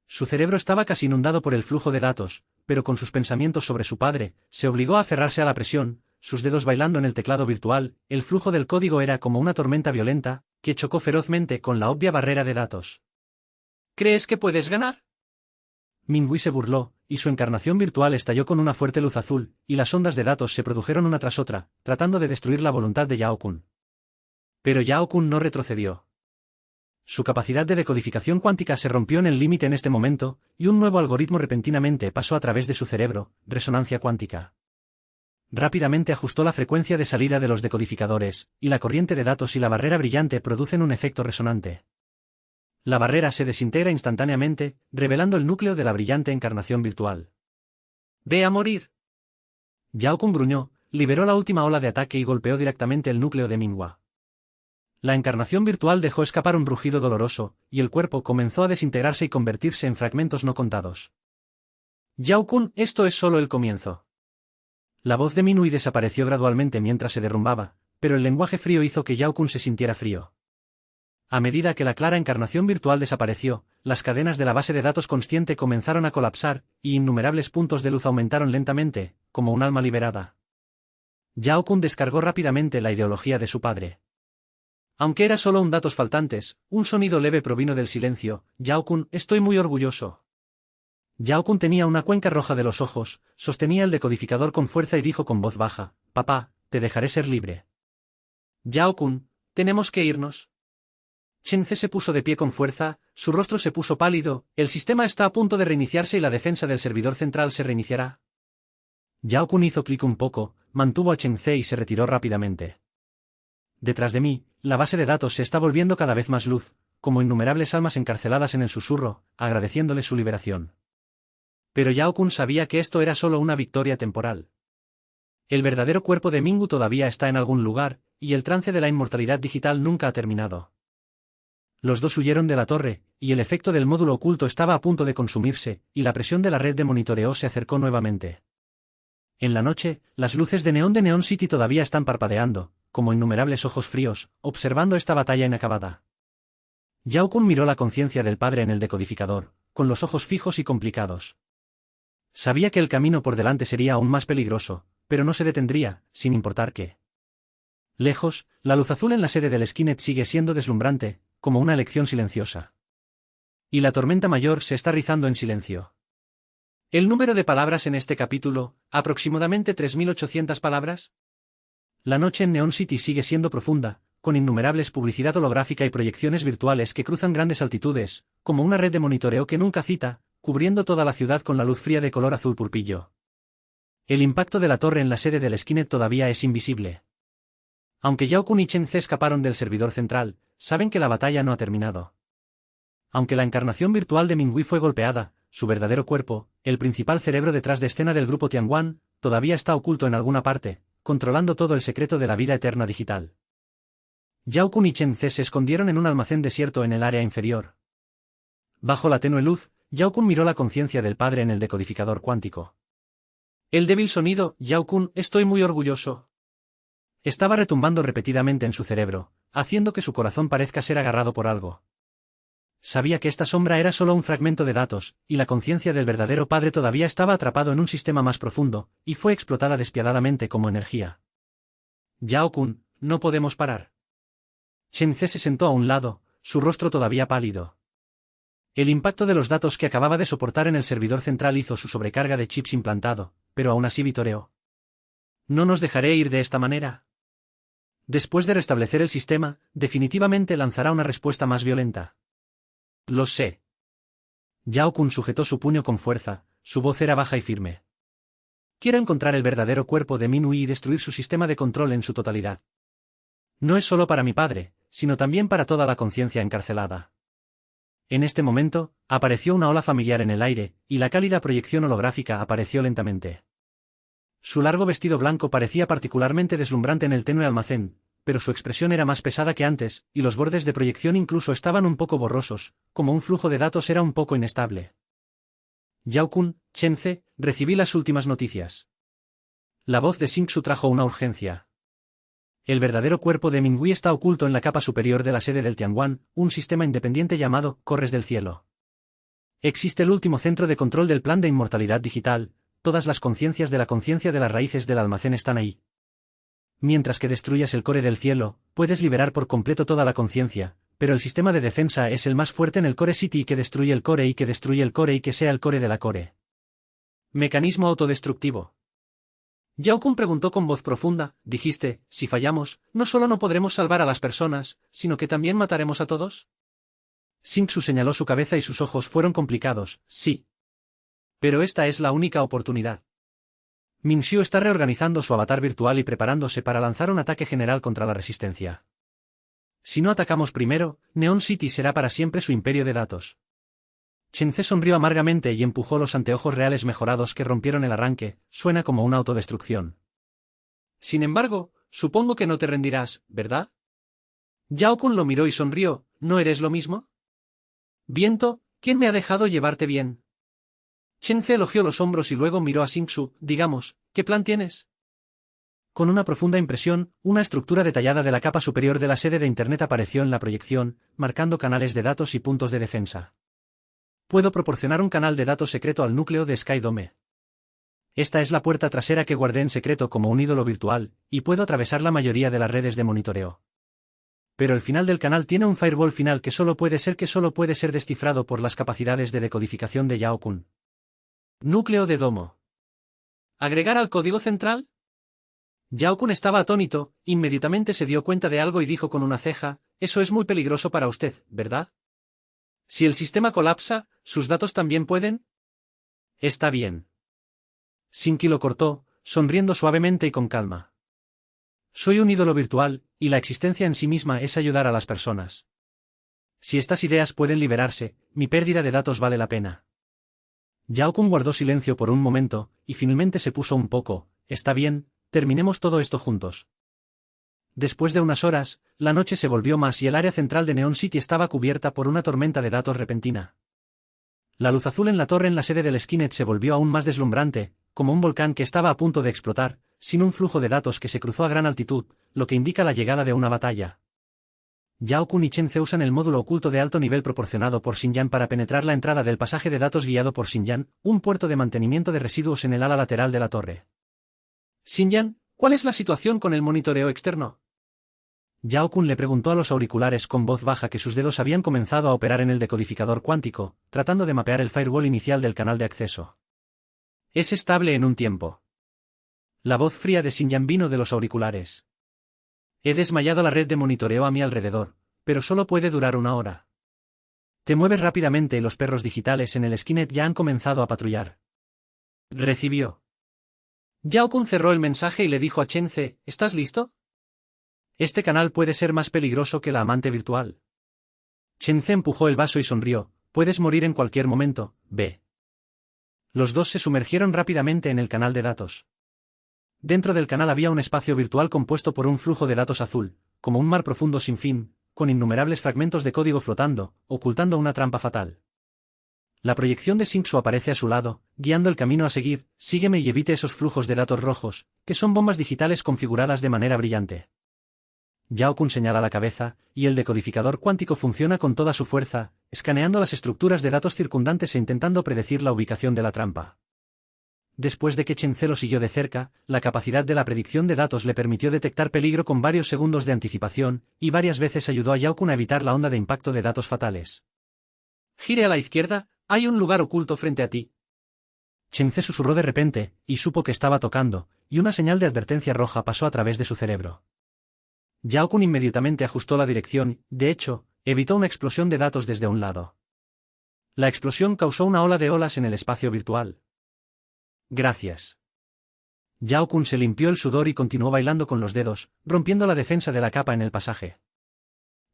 Su cerebro estaba casi inundado por el flujo de datos, pero con sus pensamientos sobre su padre, se obligó a aferrarse a la presión, sus dedos bailando en el teclado virtual. El flujo del código era como una tormenta violenta, que chocó ferozmente con la obvia barrera de datos. ¿Crees que puedes ganar? Minghui se burló, y su encarnación virtual estalló con una fuerte luz azul, y las ondas de datos se produjeron una tras otra, tratando de destruir la voluntad de Yao Kun. Pero Yao Kun no retrocedió. Su capacidad de decodificación cuántica se rompió en el límite en este momento, y un nuevo algoritmo repentinamente pasó a través de su cerebro, resonancia cuántica. Rápidamente ajustó la frecuencia de salida de los decodificadores, y la corriente de datos y la barrera brillante producen un efecto resonante. La barrera se desintegra instantáneamente, revelando el núcleo de la brillante encarnación virtual. ¡Ve a morir! Yao Kun gruñó, liberó la última ola de ataque y golpeó directamente el núcleo de Minghua. La encarnación virtual dejó escapar un rugido doloroso, y el cuerpo comenzó a desintegrarse y convertirse en fragmentos no contados. Yao Kun, esto es solo el comienzo. La voz de Minhui desapareció gradualmente mientras se derrumbaba, pero el lenguaje frío hizo que Yao Kun se sintiera frío. A medida que la clara encarnación virtual desapareció, las cadenas de la base de datos consciente comenzaron a colapsar, y innumerables puntos de luz aumentaron lentamente, como un alma liberada. Yao Kun descargó rápidamente la ideología de su padre. Aunque era solo un datos faltantes, un sonido leve provino del silencio. Yao Kun, estoy muy orgulloso. Yao Kun tenía una cuenca roja de los ojos, sostenía el decodificador con fuerza y dijo con voz baja, papá, te dejaré ser libre. Yao Kun, tenemos que irnos. Chen Ce se puso de pie con fuerza, su rostro se puso pálido, el sistema está a punto de reiniciarse y la defensa del servidor central se reiniciará. Yao Kun hizo clic un poco, mantuvo a Chen Ce y se retiró rápidamente. Detrás de mí, la base de datos se está volviendo cada vez más luz, como innumerables almas encarceladas en el susurro, agradeciéndole su liberación. Pero Yao Kun sabía que esto era solo una victoria temporal. El verdadero cuerpo de Minghu todavía está en algún lugar, y el trance de la inmortalidad digital nunca ha terminado. Los dos huyeron de la torre, y el efecto del módulo oculto estaba a punto de consumirse, y la presión de la red de monitoreo se acercó nuevamente. En la noche, las luces de Neon City todavía están parpadeando, como innumerables ojos fríos, observando esta batalla inacabada. Yao Kun miró la conciencia del padre en el decodificador, con los ojos fijos y complicados. Sabía que el camino por delante sería aún más peligroso, pero no se detendría, sin importar qué. Lejos, la luz azul en la sede del Skynet sigue siendo deslumbrante, como una elección silenciosa. Y la tormenta mayor se está rizando en silencio. El número de palabras en este capítulo, aproximadamente 3.800 palabras. La noche en Neon City sigue siendo profunda, con innumerables publicidad holográfica y proyecciones virtuales que cruzan grandes altitudes, como una red de monitoreo que nunca cita, cubriendo toda la ciudad con la luz fría de color azul purpillo. El impacto de la torre en la sede del Skynet todavía es invisible. Aunque Yao Kun y Chen Ce escaparon del servidor central, saben que la batalla no ha terminado. Aunque la encarnación virtual de Minghui fue golpeada, su verdadero cuerpo, el principal cerebro detrás de escena del grupo Tianguan, todavía está oculto en alguna parte, controlando todo el secreto de la vida eterna digital. Yao Kun y Chen Ce se escondieron en un almacén desierto en el área inferior. Bajo la tenue luz, Yao Kun miró la conciencia del padre en el decodificador cuántico. El débil sonido, Yao Kun, estoy muy orgulloso. Estaba retumbando repetidamente en su cerebro, haciendo que su corazón parezca ser agarrado por algo. Sabía que esta sombra era solo un fragmento de datos, y la conciencia del verdadero padre todavía estaba atrapado en un sistema más profundo, y fue explotada despiadadamente como energía. Yao Kun, no podemos parar. Chen Ce se sentó a un lado, su rostro todavía pálido. El impacto de los datos que acababa de soportar en el servidor central hizo su sobrecarga de chips implantado, pero aún así vitoreó. No nos dejaré ir de esta manera. Después de restablecer el sistema, definitivamente lanzará una respuesta más violenta. Lo sé. Yao Kun sujetó su puño con fuerza, su voz era baja y firme. Quiero encontrar el verdadero cuerpo de Minhui y destruir su sistema de control en su totalidad. No es solo para mi padre, sino también para toda la conciencia encarcelada. En este momento, apareció una ola familiar en el aire, y la cálida proyección holográfica apareció lentamente. Su largo vestido blanco parecía particularmente deslumbrante en el tenue almacén, pero su expresión era más pesada que antes, y los bordes de proyección incluso estaban un poco borrosos, como un flujo de datos era un poco inestable. Yao-kun, Chen-ce, recibí las últimas noticias. La voz de Xingsu trajo una urgencia. El verdadero cuerpo de Minghui está oculto en la capa superior de la sede del Tianguan, un sistema independiente llamado Corres del Cielo. Existe el último centro de control del plan de inmortalidad digital, todas las conciencias de la conciencia de las raíces del almacén están ahí. Mientras que destruyas el core del cielo, puedes liberar por completo toda la conciencia, pero el sistema de defensa es el más fuerte en el Core City y que destruye el core y que destruye el core y que sea el core de la core. Mecanismo autodestructivo. Yao-kun preguntó con voz profunda, dijiste, si fallamos, no solo no podremos salvar a las personas, sino que también mataremos a todos. Xingsu señaló su cabeza y sus ojos fueron complicados, sí. Pero esta es la única oportunidad. Mingxiu está reorganizando su avatar virtual y preparándose para lanzar un ataque general contra la resistencia. Si no atacamos primero, Neon City será para siempre su imperio de datos. Chen-ce sonrió amargamente y empujó los anteojos reales mejorados que rompieron el arranque, suena como una autodestrucción. Sin embargo, supongo que no te rendirás, ¿verdad? Yao-kun lo miró y sonrió, ¿no eres lo mismo? Viento, ¿quién me ha dejado llevarte bien? Chen-ce elogió los hombros y luego miró a Xingsu, digamos, ¿qué plan tienes? Con una profunda impresión, una estructura detallada de la capa superior de la sede de Internet apareció en la proyección, marcando canales de datos y puntos de defensa. Puedo proporcionar un canal de datos secreto al núcleo de Skydome. Esta es la puerta trasera que guardé en secreto como un ídolo virtual, y puedo atravesar la mayoría de las redes de monitoreo. Pero el final del canal tiene un firewall final que solo puede ser descifrado por las capacidades de decodificación de Yao-kun. Núcleo de domo. ¿Agregar al código central? Yao-kun estaba atónito, inmediatamente se dio cuenta de algo y dijo con una ceja, eso es muy peligroso para usted, ¿verdad? Si el sistema colapsa, ¿sus datos también pueden? Está bien. Shinki lo cortó, sonriendo suavemente y con calma. Soy un ídolo virtual, y la existencia en sí misma es ayudar a las personas. Si estas ideas pueden liberarse, mi pérdida de datos vale la pena. Yao-kun guardó silencio por un momento, y finalmente se puso un poco, está bien, terminemos todo esto juntos. Después de unas horas, la noche se volvió más y el área central de Neon City estaba cubierta por una tormenta de datos repentina. La luz azul en la torre en la sede del Skynet se volvió aún más deslumbrante, como un volcán que estaba a punto de explotar, sin un flujo de datos que se cruzó a gran altitud, lo que indica la llegada de una batalla. Yao-kun y Chen-ce usan el módulo oculto de alto nivel proporcionado por Xinjiang para penetrar la entrada del pasaje de datos guiado por Xinjiang, un puerto de mantenimiento de residuos en el ala lateral de la torre. Xinjiang, ¿cuál es la situación con el monitoreo externo? Yao-kun le preguntó a los auriculares con voz baja que sus dedos habían comenzado a operar en el decodificador cuántico, tratando de mapear el firewall inicial del canal de acceso. Es estable en un tiempo. La voz fría de Xinjiang vino de los auriculares. He desmayado la red de monitoreo a mi alrededor, pero solo puede durar una hora. Te mueves rápidamente y los perros digitales en el Skynet ya han comenzado a patrullar. Recibió. Yao-kun cerró el mensaje y le dijo a Chen-ce, ¿estás listo? Este canal puede ser más peligroso que la amante virtual. Chen-ce empujó el vaso y sonrió, puedes morir en cualquier momento, ve. Los dos se sumergieron rápidamente en el canal de datos. Dentro del canal había un espacio virtual compuesto por un flujo de datos azul, como un mar profundo sin fin, con innumerables fragmentos de código flotando, ocultando una trampa fatal. La proyección de Xingsu aparece a su lado, guiando el camino a seguir, sígueme y evite esos flujos de datos rojos, que son bombas digitales configuradas de manera brillante. Yao-kun señala la cabeza, y el decodificador cuántico funciona con toda su fuerza, escaneando las estructuras de datos circundantes e intentando predecir la ubicación de la trampa. Después de que Chen-ce lo siguió de cerca, la capacidad de la predicción de datos le permitió detectar peligro con varios segundos de anticipación, y varias veces ayudó a Yao-kun a evitar la onda de impacto de datos fatales. Gire a la izquierda, hay un lugar oculto frente a ti. Chen-ce susurró de repente, y supo que estaba tocando, y una señal de advertencia roja pasó a través de su cerebro. Yao-kun inmediatamente ajustó la dirección, de hecho, evitó una explosión de datos desde un lado. La explosión causó una ola de olas en el espacio virtual. Gracias. Yao-kun se limpió el sudor y continuó bailando con los dedos, rompiendo la defensa de la capa en el pasaje.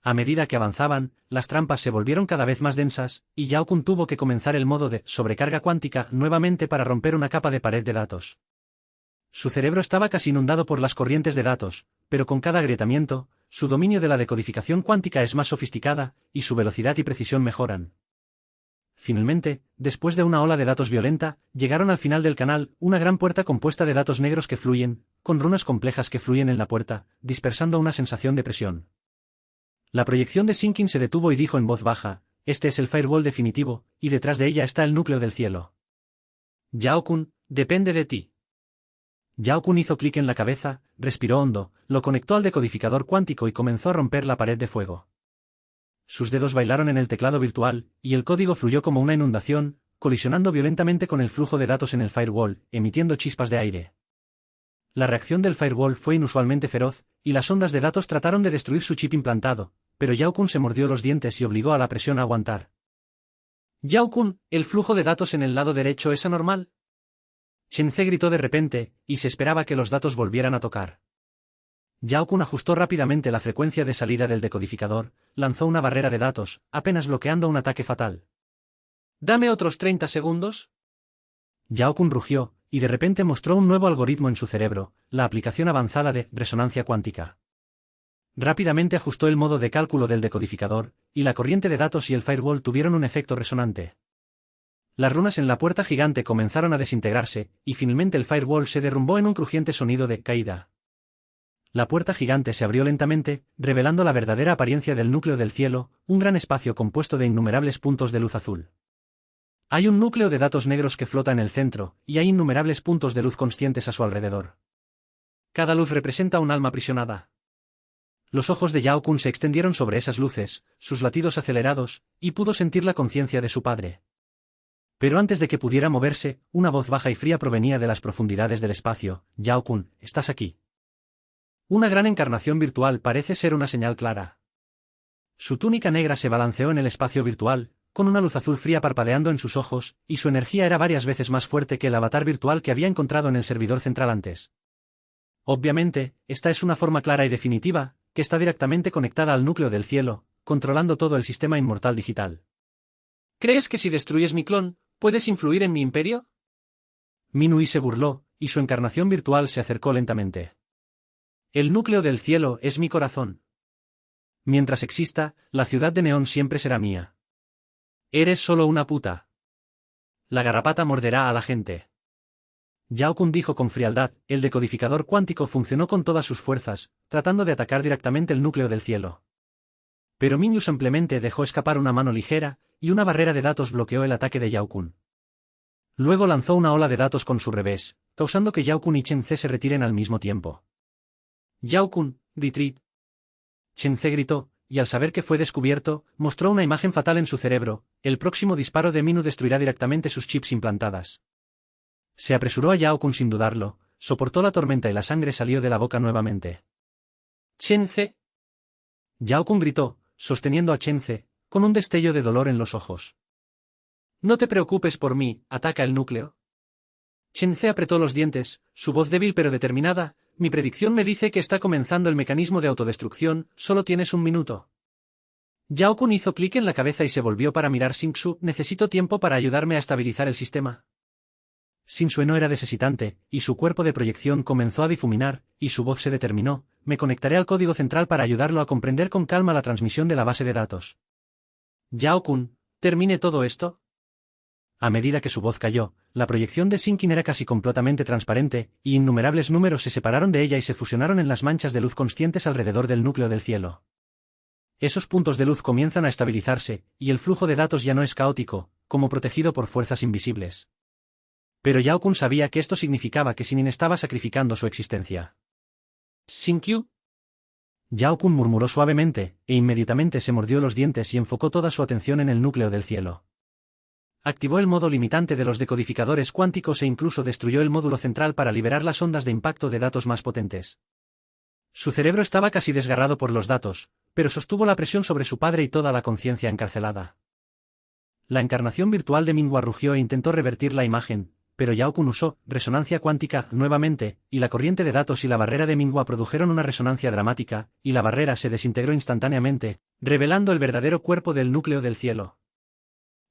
A medida que avanzaban, las trampas se volvieron cada vez más densas, y Yao Kun tuvo que comenzar el modo de sobrecarga cuántica nuevamente para romper una capa de pared de datos. Su cerebro estaba casi inundado por las corrientes de datos, pero con cada agrietamiento, su dominio de la decodificación cuántica es más sofisticada, y su velocidad y precisión mejoran. Finalmente, después de una ola de datos violenta, llegaron al final del canal, una gran puerta compuesta de datos negros que fluyen, con runas complejas que fluyen en la puerta, dispersando una sensación de presión. La proyección de Sinkin se detuvo y dijo en voz baja, este es el firewall definitivo, y detrás de ella está el núcleo del cielo. Yao Kun, depende de ti. Yao Kun hizo clic en la cabeza, respiró hondo, lo conectó al decodificador cuántico y comenzó a romper la pared de fuego. Sus dedos bailaron en el teclado virtual, y el código fluyó como una inundación, colisionando violentamente con el flujo de datos en el firewall, emitiendo chispas de aire. La reacción del firewall fue inusualmente feroz, y las ondas de datos trataron de destruir su chip implantado, pero Yao Kun se mordió los dientes y obligó a la presión a aguantar. Yao Kun, ¿el flujo de datos en el lado derecho es anormal? Chen Ce gritó de repente, y se esperaba que los datos volvieran a tocar. Yao Kun ajustó rápidamente la frecuencia de salida del decodificador, lanzó una barrera de datos, apenas bloqueando un ataque fatal. ¿Dame otros 30 segundos? Yao Kun rugió, y de repente mostró un nuevo algoritmo en su cerebro, la aplicación avanzada de resonancia cuántica. Rápidamente ajustó el modo de cálculo del decodificador, y la corriente de datos y el firewall tuvieron un efecto resonante. Las runas en la puerta gigante comenzaron a desintegrarse, y finalmente el firewall se derrumbó en un crujiente sonido de caída. La puerta gigante se abrió lentamente, revelando la verdadera apariencia del núcleo del cielo, un gran espacio compuesto de innumerables puntos de luz azul. Hay un núcleo de datos negros que flota en el centro, y hay innumerables puntos de luz conscientes a su alrededor. Cada luz representa un alma aprisionada. Los ojos de Yao Kun se extendieron sobre esas luces, sus latidos acelerados, y pudo sentir la conciencia de su padre. Pero antes de que pudiera moverse, una voz baja y fría provenía de las profundidades del espacio. Yao Kun, ¿estás aquí? Una gran encarnación virtual parece ser una señal clara. Su túnica negra se balanceó en el espacio virtual, con una luz azul fría parpadeando en sus ojos, y su energía era varias veces más fuerte que el avatar virtual que había encontrado en el servidor central antes. Obviamente, esta es una forma clara y definitiva, que está directamente conectada al núcleo del cielo, controlando todo el sistema inmortal digital. ¿Crees que si destruyes mi clon, puedes influir en mi imperio? Minhui se burló, y su encarnación virtual se acercó lentamente. El núcleo del cielo es mi corazón. Mientras exista, la ciudad de Neón siempre será mía. Eres solo una puta. La garrapata morderá a la gente. Yao Kun dijo con frialdad, el decodificador cuántico funcionó con todas sus fuerzas, tratando de atacar directamente el núcleo del cielo. Pero Minyu simplemente dejó escapar una mano ligera, y una barrera de datos bloqueó el ataque de Yao Kun. Luego lanzó una ola de datos con su revés, causando que Yao Kun y Chen Ce se retiren al mismo tiempo. Yao Kun, retreat. Chen Ce gritó, y al saber que fue descubierto, mostró una imagen fatal en su cerebro, el próximo disparo de Minyu destruirá directamente sus chips implantadas. Se apresuró a Yao Kun sin dudarlo, soportó la tormenta y la sangre salió de la boca nuevamente. Chen Ce. Yao Kun gritó, sosteniendo a Chen Ce, con un destello de dolor en los ojos. No te preocupes por mí, ataca el núcleo. Chen Ce apretó los dientes, su voz débil pero determinada. Mi predicción me dice que está comenzando el mecanismo de autodestrucción, solo tienes un minuto. Yao Kun hizo clic en la cabeza y se volvió para mirar Xingsu. Necesito tiempo para ayudarme a estabilizar el sistema. Xingsu no era desesitante, y su cuerpo de proyección comenzó a difuminar, y su voz se determinó. Me conectaré al código central para ayudarlo a comprender con calma la transmisión de la base de datos. Yao Kun, ¿termine todo esto? A medida que su voz cayó, la proyección de Sinkin era casi completamente transparente, y innumerables números se separaron de ella y se fusionaron en las manchas de luz conscientes alrededor del núcleo del cielo. Esos puntos de luz comienzan a estabilizarse, y el flujo de datos ya no es caótico, como protegido por fuerzas invisibles. Pero Yao Kun sabía que esto significaba que Sinin estaba sacrificando su existencia. ¿Sinkyu? Yao Kun murmuró suavemente, e inmediatamente se mordió los dientes y enfocó toda su atención en el núcleo del cielo. Activó el modo limitante de los decodificadores cuánticos e incluso destruyó el módulo central para liberar las ondas de impacto de datos más potentes. Su cerebro estaba casi desgarrado por los datos, pero sostuvo la presión sobre su padre y toda la conciencia encarcelada. La encarnación virtual de Minhua rugió e intentó revertir la imagen, pero Yao Kun usó resonancia cuántica nuevamente, y la corriente de datos y la barrera de Minhua produjeron una resonancia dramática, y la barrera se desintegró instantáneamente, revelando el verdadero cuerpo del núcleo del cielo.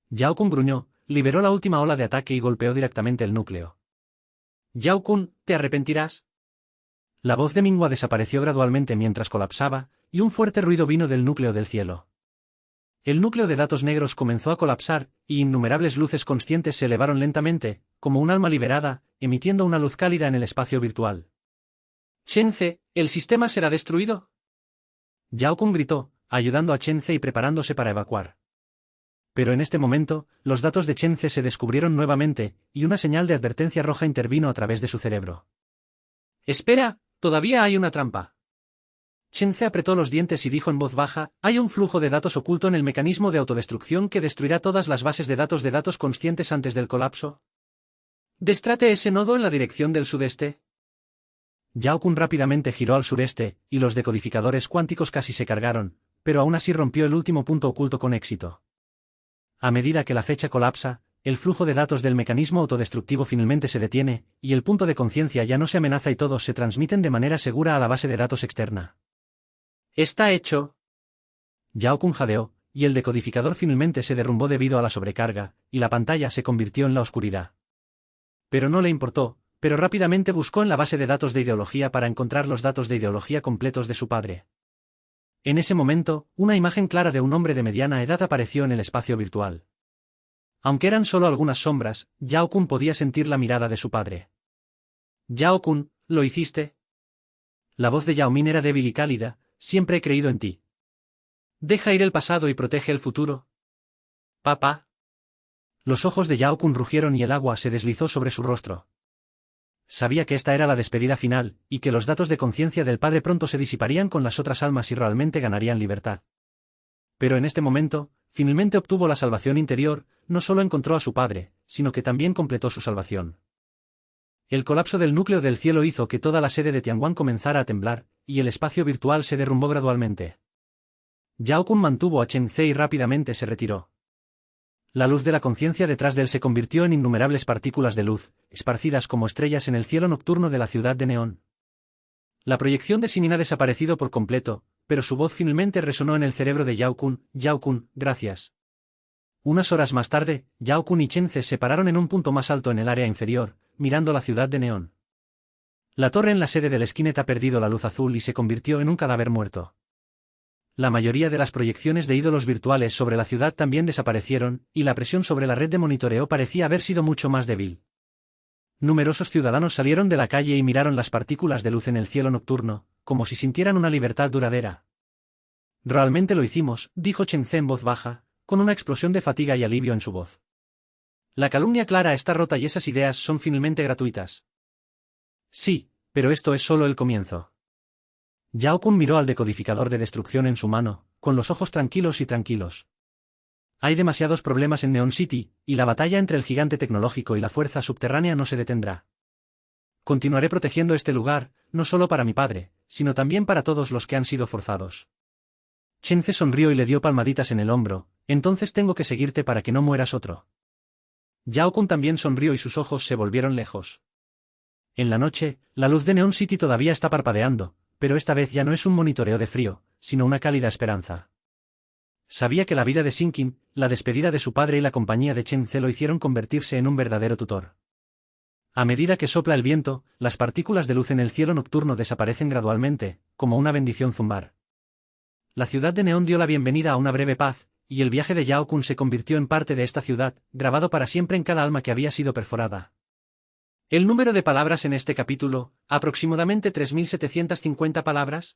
Yao Kun gruñó, liberó la última ola de ataque y golpeó directamente el núcleo. Yao Kun, ¿te arrepentirás? La voz de Minghua desapareció gradualmente mientras colapsaba, y un fuerte ruido vino del núcleo del cielo. El núcleo de datos negros comenzó a colapsar, y innumerables luces conscientes se elevaron lentamente, como un alma liberada, emitiendo una luz cálida en el espacio virtual. «Chenze, ¿el sistema será destruido?», Yao Kun gritó, ayudando a Chenze y preparándose para evacuar. Pero en este momento, los datos de Chenze se descubrieron nuevamente, y una señal de advertencia roja intervino a través de su cerebro. «Espera, todavía hay una trampa». Chenze apretó los dientes y dijo en voz baja, «Hay un flujo de datos oculto en el mecanismo de autodestrucción que destruirá todas las bases de datos conscientes antes del colapso. Destrate ese nodo en la dirección del sudeste». Yao Kun rápidamente giró al sureste, y los decodificadores cuánticos casi se cargaron, pero aún así rompió el último punto oculto con éxito. A medida que la fecha colapsa, el flujo de datos del mecanismo autodestructivo finalmente se detiene, y el punto de conciencia ya no se amenaza y todos se transmiten de manera segura a la base de datos externa. «Está hecho». Yao Kun jadeó, y el decodificador finalmente se derrumbó debido a la sobrecarga, y la pantalla se convirtió en la oscuridad. Pero no le importó, pero rápidamente buscó en la base de datos de ideología para encontrar los datos de ideología completos de su padre. En ese momento, una imagen clara de un hombre de mediana edad apareció en el espacio virtual. Aunque eran solo algunas sombras, Yao Kun podía sentir la mirada de su padre. «Yao Kun, ¿lo hiciste?». La voz de Yao Min era débil y cálida, «Siempre he creído en ti. Deja ir el pasado y protege el futuro». «Papá». Los ojos de Yao Kun rugieron y el agua se deslizó sobre su rostro. Sabía que esta era la despedida final, y que los datos de conciencia del padre pronto se disiparían con las otras almas y realmente ganarían libertad. Pero en este momento, finalmente obtuvo la salvación interior, no solo encontró a su padre, sino que también completó su salvación. El colapso del núcleo del cielo hizo que toda la sede de Tianguan comenzara a temblar, y el espacio virtual se derrumbó gradualmente. Yao Kun mantuvo a Chenze y rápidamente se retiró. La luz de la conciencia detrás de él se convirtió en innumerables partículas de luz, esparcidas como estrellas en el cielo nocturno de la ciudad de Neón. La proyección de Sinin ha desaparecido por completo, pero su voz finalmente resonó en el cerebro de Yao Kun. «Yao Kun, gracias». Unas horas más tarde, Yao Kun y Chenze se pararon en un punto más alto en el área inferior, mirando la ciudad de Neón. La torre en la sede del Skynet ha perdido la luz azul y se convirtió en un cadáver muerto. La mayoría de las proyecciones de ídolos virtuales sobre la ciudad también desaparecieron, y la presión sobre la red de monitoreo parecía haber sido mucho más débil. Numerosos ciudadanos salieron de la calle y miraron las partículas de luz en el cielo nocturno, como si sintieran una libertad duradera. «Realmente lo hicimos», dijo Chenze en voz baja, con una explosión de fatiga y alivio en su voz. «La calumnia clara está rota y esas ideas son finalmente gratuitas». «Sí, pero esto es solo el comienzo». Yao Kun miró al decodificador de destrucción en su mano, con los ojos tranquilos. «Hay demasiados problemas en Neon City, y la batalla entre el gigante tecnológico y la fuerza subterránea no se detendrá. Continuaré protegiendo este lugar, no solo para mi padre, sino también para todos los que han sido forzados». Chenze sonrió y le dio palmaditas en el hombro. «Entonces tengo que seguirte para que no mueras otro». Yao Kun también sonrió y sus ojos se volvieron lejos. En la noche, la luz de Neon City todavía está parpadeando, pero esta vez ya no es un monitoreo de frío, sino una cálida esperanza. Sabía que la vida de Sinkin, la despedida de su padre y la compañía de Chenze lo hicieron convertirse en un verdadero tutor. A medida que sopla el viento, las partículas de luz en el cielo nocturno desaparecen gradualmente, como una bendición zumbar. La ciudad de Neón dio la bienvenida a una breve paz, y el viaje de Yao Kun se convirtió en parte de esta ciudad, grabado para siempre en cada alma que había sido perforada. El número de palabras en este capítulo, aproximadamente 3.750 palabras.